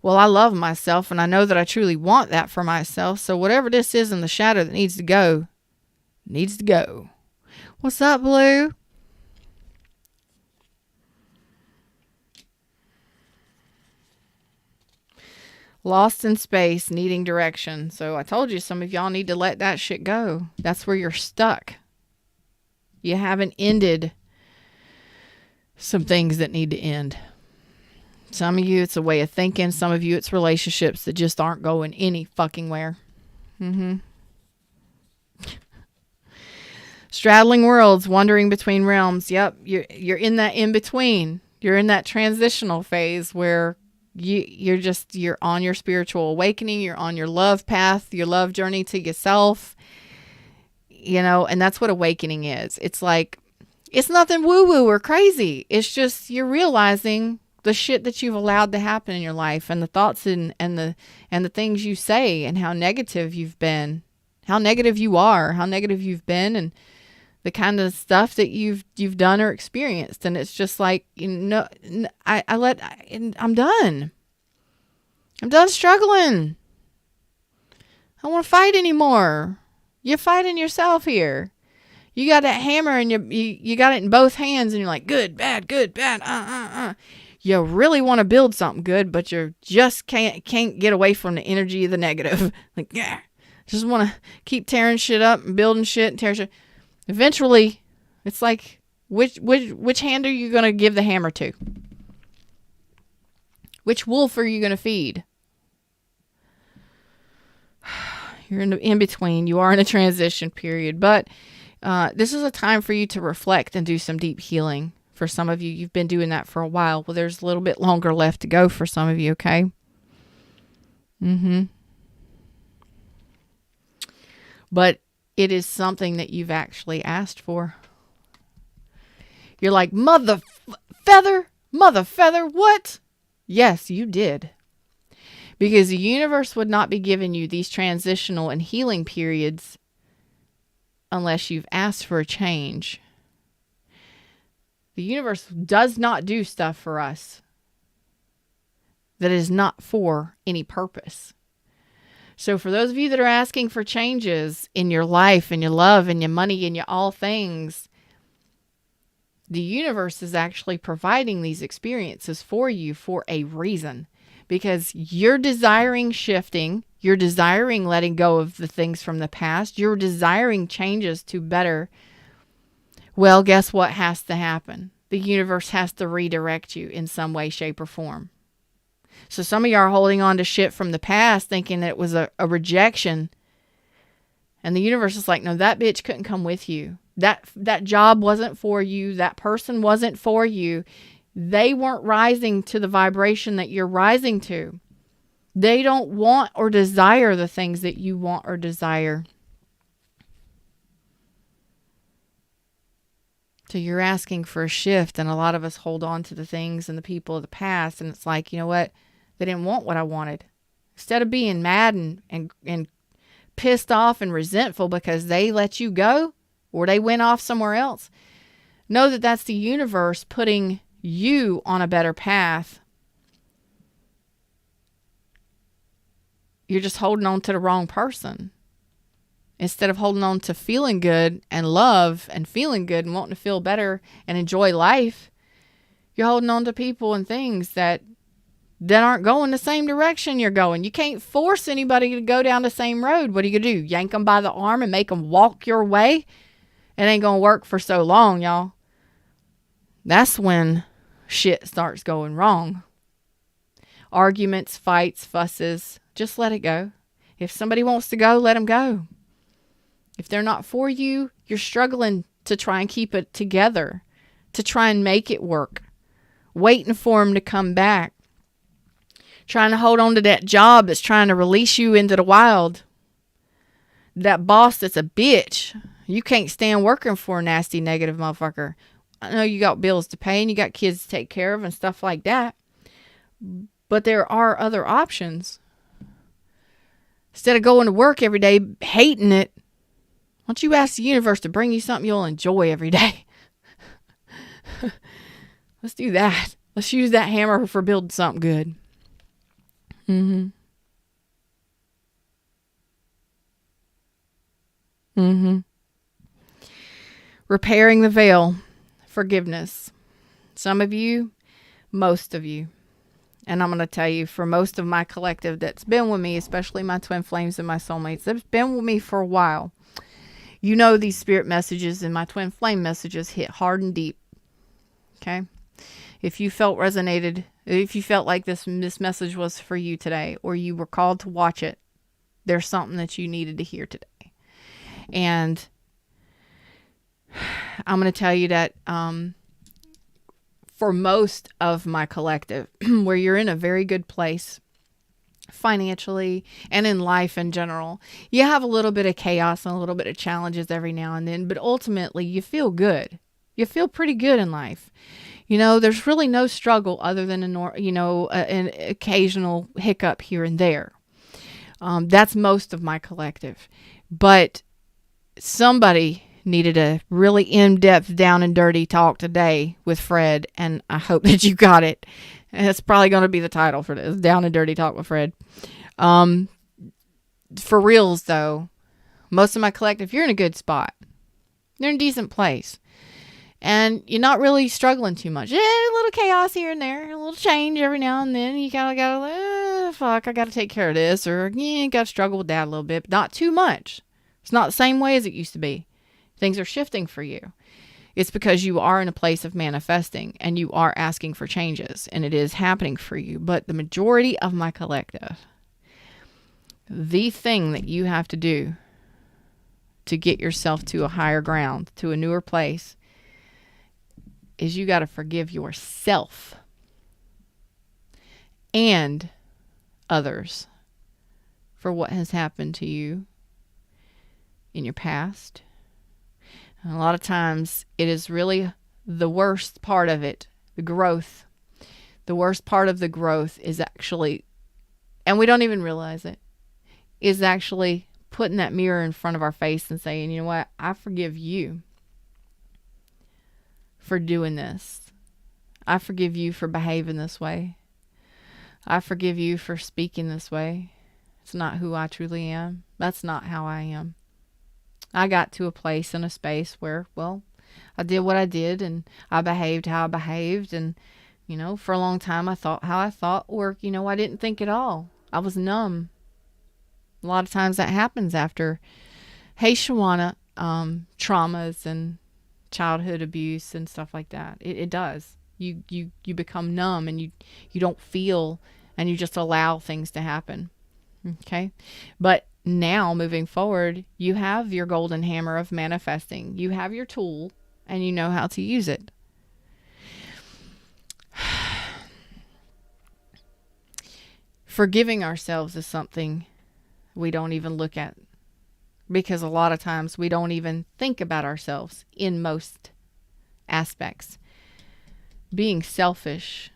Well, I love myself, and I know that I truly want that for myself. So whatever this is in the shadow that needs to go, needs to go. What's up, Blue? Lost in space, needing direction. So I told you, some of y'all need to let that shit go. That's where you're stuck. You haven't ended some things that need to end. Some of you, it's a way of thinking. Some of you, it's relationships that just aren't going any fucking where. Straddling worlds, wandering between realms. Yep, you're in that in between. You're in that transitional phase where you're on your spiritual awakening. You're on your love path, your love journey to yourself. And that's what awakening is. It's like, it's nothing woo-woo or crazy. It's just you're realizing the shit that you've allowed to happen in your life, and the thoughts and the things you say, and how negative you've been, how negative you are, how negative you've been, and the kind of stuff that you've done or experienced. And it's just like, I'm done. I'm done struggling. I don't want to fight anymore. You're fighting yourself here. You got that hammer and you got it in both hands, and you're like, good, bad, You really want to build something good, but you just can't get away from the energy of the negative. Like, yeah, just want to keep tearing shit up and building shit and tearing shit. Eventually, it's like, which hand are you going to give the hammer to? Which wolf are you going to feed? You're in between. You are in a transition period, but this is a time for you to reflect and do some deep healing. For some of you, you've been doing that for a while. Well, there's a little bit longer left to go for some of you, okay? But it is something that you've actually asked for. You're like, mother feather, what? Yes, you did. Because the universe would not be giving you these transitional and healing periods unless you've asked for a change. The universe does not do stuff for us that is not for any purpose. So for those of you that are asking for changes in your life and your love and your money and your all things, the universe is actually providing these experiences for you for a reason. Because you're desiring shifting, you're desiring letting go of the things from the past, you're desiring changes to better. Well, guess what has to happen? The universe has to redirect you in some way, shape, or form. So some of you are holding on to shit from the past, thinking that it was a rejection. And the universe is like, no, that bitch couldn't come with you. That job wasn't for you. That person wasn't for you. They weren't rising to the vibration that you're rising to. They don't want or desire the things that you want or desire. So you're asking for a shift, and a lot of us hold on to the things and the people of the past, and it's like, you know what? They didn't want what I wanted. Instead of being mad and pissed off and resentful because they let you go or they went off somewhere else, know that that's the universe putting you on a better path. You're just holding on to the wrong person. Instead of holding on to feeling good and love and feeling good and wanting to feel better and enjoy life, you're holding on to people and things that aren't going the same direction you're going. You can't force anybody to go down the same road. What are you going to do? Yank them by the arm and make them walk your way? It ain't going to work for so long, y'all. That's when shit starts going wrong. Arguments, fights, fusses. Just let it go. If somebody wants to go, let them go. If they're not for you, you're struggling to try and keep it together, to try and make it work, waiting for them to come back, Trying to hold on to that job that's trying to release you into the wild. That boss that's a bitch. You can't stand working for a nasty, negative motherfucker. I know you got bills to pay and you got kids to take care of and stuff like that. But there are other options. Instead of going to work every day hating it, why don't you ask the universe to bring you something you'll enjoy every day? Let's do that. Let's use that hammer for building something good. Mm-hmm. Mm-hmm. Repairing the veil. Forgiveness. Some of you, most of you. And I'm going to tell you, for most of my collective that's been with me, especially my twin flames and my soulmates, that's been with me for a while. You know, these spirit messages and my twin flame messages hit hard and deep. Okay? If you felt resonated, if you felt like this message was for you today, or you were called to watch it, there's something that you needed to hear today. And I'm going to tell you that for most of my collective, where you're in a very good place financially and in life in general, you have a little bit of chaos and a little bit of challenges every now and then, but ultimately you feel good. You feel pretty good in life. You know, there's really no struggle other than an occasional hiccup here and there. That's most of my collective. But somebody needed a really in-depth, down and dirty talk today with Fred, and I hope that you got it. And it's probably going to be the title for this, Down and Dirty Talk with Fred. For reals, though, most of my collective, you're in a good spot. You're in a decent place. And you're not really struggling too much. Yeah, a little chaos here and there, a little change every now and then. You kind of got to, I got to take care of this, or you got to struggle with that a little bit, but not too much. It's not the same way as it used to be. Things are shifting for you. It's because you are in a place of manifesting and you are asking for changes, and it is happening for you. But the majority of my collective, the thing that you have to do to get yourself to a higher ground, to a newer place, is you got to forgive yourself and others for what has happened to you in your past. And a lot of times it is really the worst part of it, the growth. The worst part of the growth is actually, and we don't even realize it, is actually putting that mirror in front of our face and saying, you know what, I forgive you for doing this. I forgive you for behaving this way. I forgive you for speaking this way. It's not who I truly am. That's not how I am. I got to a place and a space where, well, I did what I did and I behaved how I behaved. And, you know, for a long time I thought how I thought, or, you know, I didn't think at all. I was numb. A lot of times that happens after, hey, Shawana, traumas and childhood abuse and stuff like that. It does. You become numb and you don't feel, and you just allow things to happen. Okay. But now moving forward, you have your golden hammer of manifesting. You have your tool and you know how to use it. Forgiving ourselves is something we don't even look at, because a lot of times we don't even think about ourselves in most aspects. Being selfish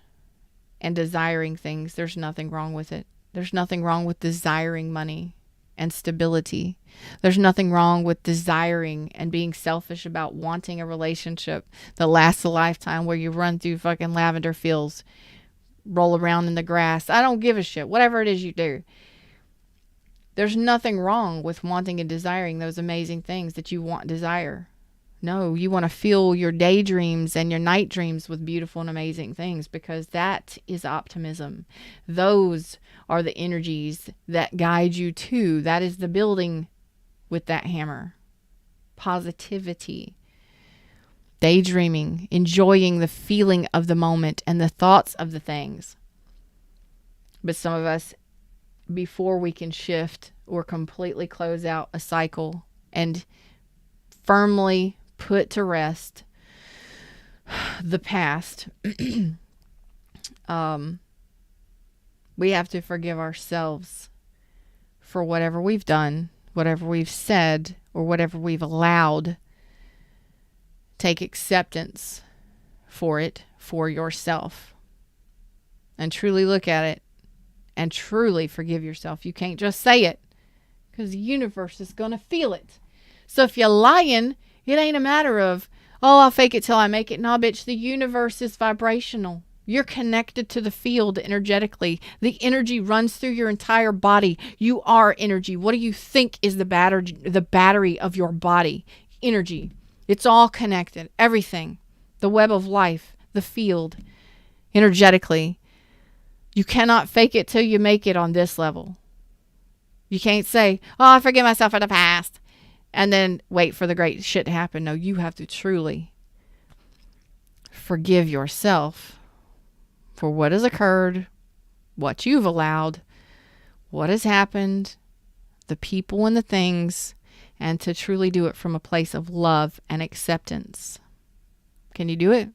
and desiring things, there's nothing wrong with it. There's nothing wrong with desiring money and stability. There's nothing wrong with desiring and being selfish about wanting a relationship that lasts a lifetime, where you run through fucking lavender fields, roll around in the grass. I don't give a shit. Whatever it is you do. There's nothing wrong with wanting and desiring those amazing things that you want, desire. No, you want to fill your daydreams and your night dreams with beautiful and amazing things, because that is optimism. Those are the energies that guide you to. That is the building with that hammer. Positivity. Daydreaming. Enjoying the feeling of the moment and the thoughts of the things. But some of us, before we can shift or completely close out a cycle and firmly put to rest the past, We have to forgive ourselves for whatever we've done, whatever we've said, or whatever we've allowed. Take acceptance for it for yourself. And truly look at it and truly forgive yourself. You can't just say it because the universe is going to feel it. So if you're lying, it ain't a matter of, oh, I'll fake it till I make it. No, bitch, the universe is vibrational. You're connected to the field energetically. The energy runs through your entire body. You are energy. What do you think is the battery of your body? Energy. It's all connected. Everything. The web of life. The field. Energetically. You cannot fake it till you make it on this level. You can't say, oh, I forgive myself for the past, and then wait for the great shit to happen. No, you have to truly forgive yourself for what has occurred, what you've allowed, what has happened, the people and the things, and to truly do it from a place of love and acceptance. Can you do it?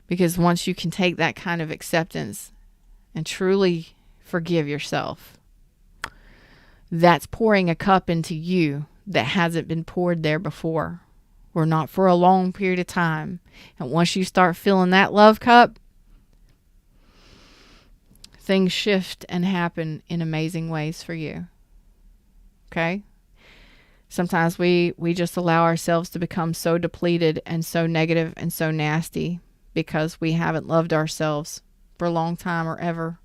Because once you can take that kind of acceptance and truly forgive yourself, that's pouring a cup into you that hasn't been poured there before, or not for a long period of time. And once you start filling that love cup, things shift and happen in amazing ways for you. Okay? Sometimes we just allow ourselves to become so depleted and so negative and so nasty because we haven't loved ourselves for a long time or ever.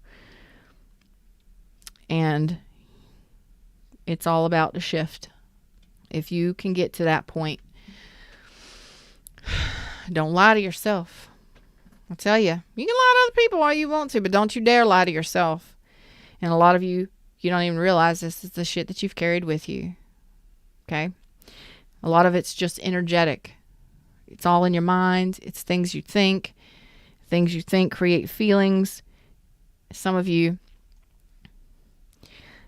And it's all about the shift. If you can get to that point, don't lie to yourself. I'll tell you, you can lie to other people all you want to, but don't you dare lie to yourself. And a lot of you don't even realize this is the shit that you've carried with you. Okay? A lot of it's just energetic. It's all in your mind. It's things you think. Things you think create feelings. Some of you,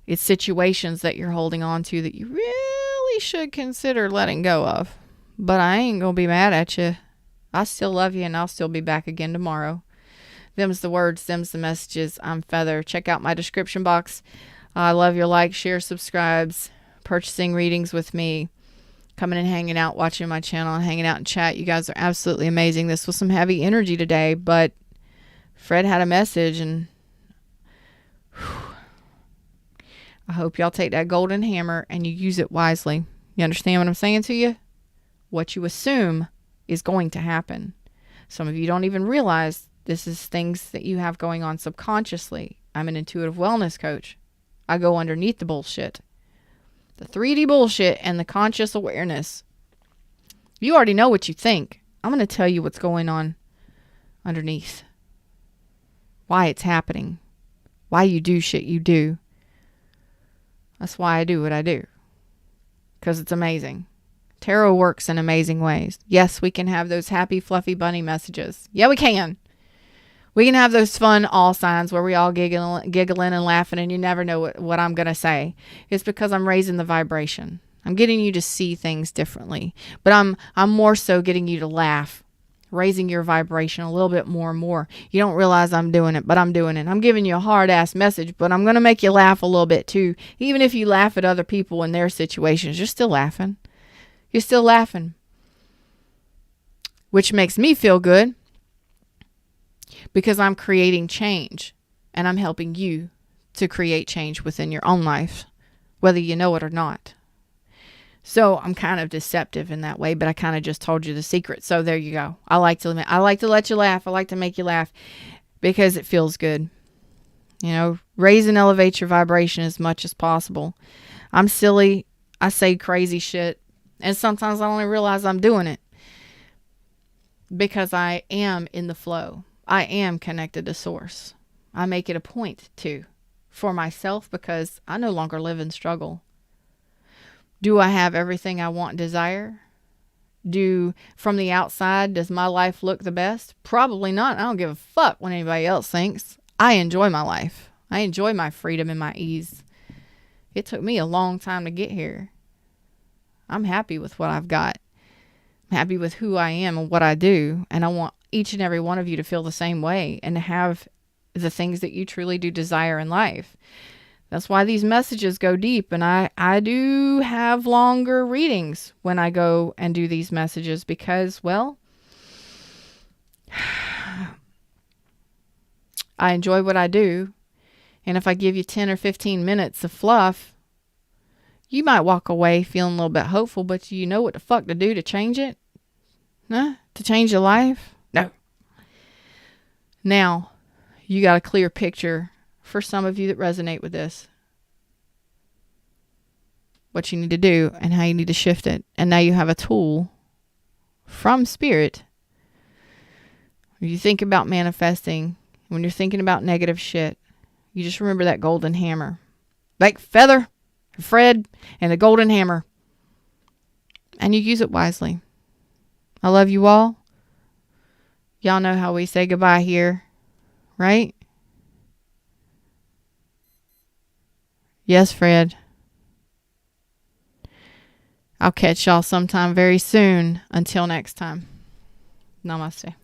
it's situations that you're holding on to that you really should consider letting go of. But I ain't going to be mad at you. I still love you, and I'll still be back again tomorrow. Them's the words, them's the messages. I'm Feather. Check out my description box. I love your likes, shares, subscribes, purchasing readings with me, coming and hanging out, watching my channel, and hanging out in chat. You guys are absolutely amazing. This was some heavy energy today, but Fred had a message, and I hope y'all take that golden hammer and you use it wisely. You understand what I'm saying to you? What you assume is going to happen. Some of you don't even realize this is things that you have going on subconsciously. I'm an intuitive wellness coach. I go underneath the bullshit. The 3D bullshit and the conscious awareness. You already know what you think. I'm going to tell you what's going on underneath. Why it's happening. Why you do shit you do. That's why I do what I do. Because it's amazing. Tarot works in amazing ways. Yes, we can have those happy, fluffy bunny messages. Yeah, we can. We can have those fun all signs where we all giggling and laughing and you never know what I'm going to say. It's because I'm raising the vibration. I'm getting you to see things differently. But I'm more so getting you to laugh. Raising your vibration a little bit more and more. You don't realize I'm doing it, but I'm doing it. I'm giving you a hard-ass message, but I'm going to make you laugh a little bit too. Even if you laugh at other people in their situations, you're still laughing. You're still laughing. Which makes me feel good because I'm creating change and I'm helping you to create change within your own life, whether you know it or not. So I'm kind of deceptive in that way, but I kind of just told you the secret. So there you go. I like to let you laugh. I like to make you laugh because it feels good. You know, raise and elevate your vibration as much as possible. I'm silly. I say crazy shit. And sometimes I don't even realize I'm doing it because I am in the flow. I am connected to source. I make it a point to for myself because I no longer live in struggle. Do I have everything I want and desire? From the outside, does my life look the best? Probably not. I don't give a fuck what anybody else thinks. I enjoy my life. I enjoy my freedom and my ease. It took me a long time to get here. I'm happy with what I've got. I'm happy with who I am and what I do. And I want each and every one of you to feel the same way and to have the things that you truly do desire in life. That's why these messages go deep. And I do have longer readings when I go and do these messages because, well, I enjoy what I do. And if I give you 10 or 15 minutes of fluff, you might walk away feeling a little bit hopeful, but you know what the fuck to do to change it? Huh? To change your life? No. Now, you got a clear picture for some of you that resonate with this. What you need to do and how you need to shift it. And now you have a tool from Spirit. When you think about manifesting, when you're thinking about negative shit, you just remember that golden hammer. Like Feather, Fred, and the golden hammer. And you use it wisely. I love you all. Y'all know how we say goodbye here, right? Yes, Fred. I'll catch y'all sometime very soon. Until next time. Namaste.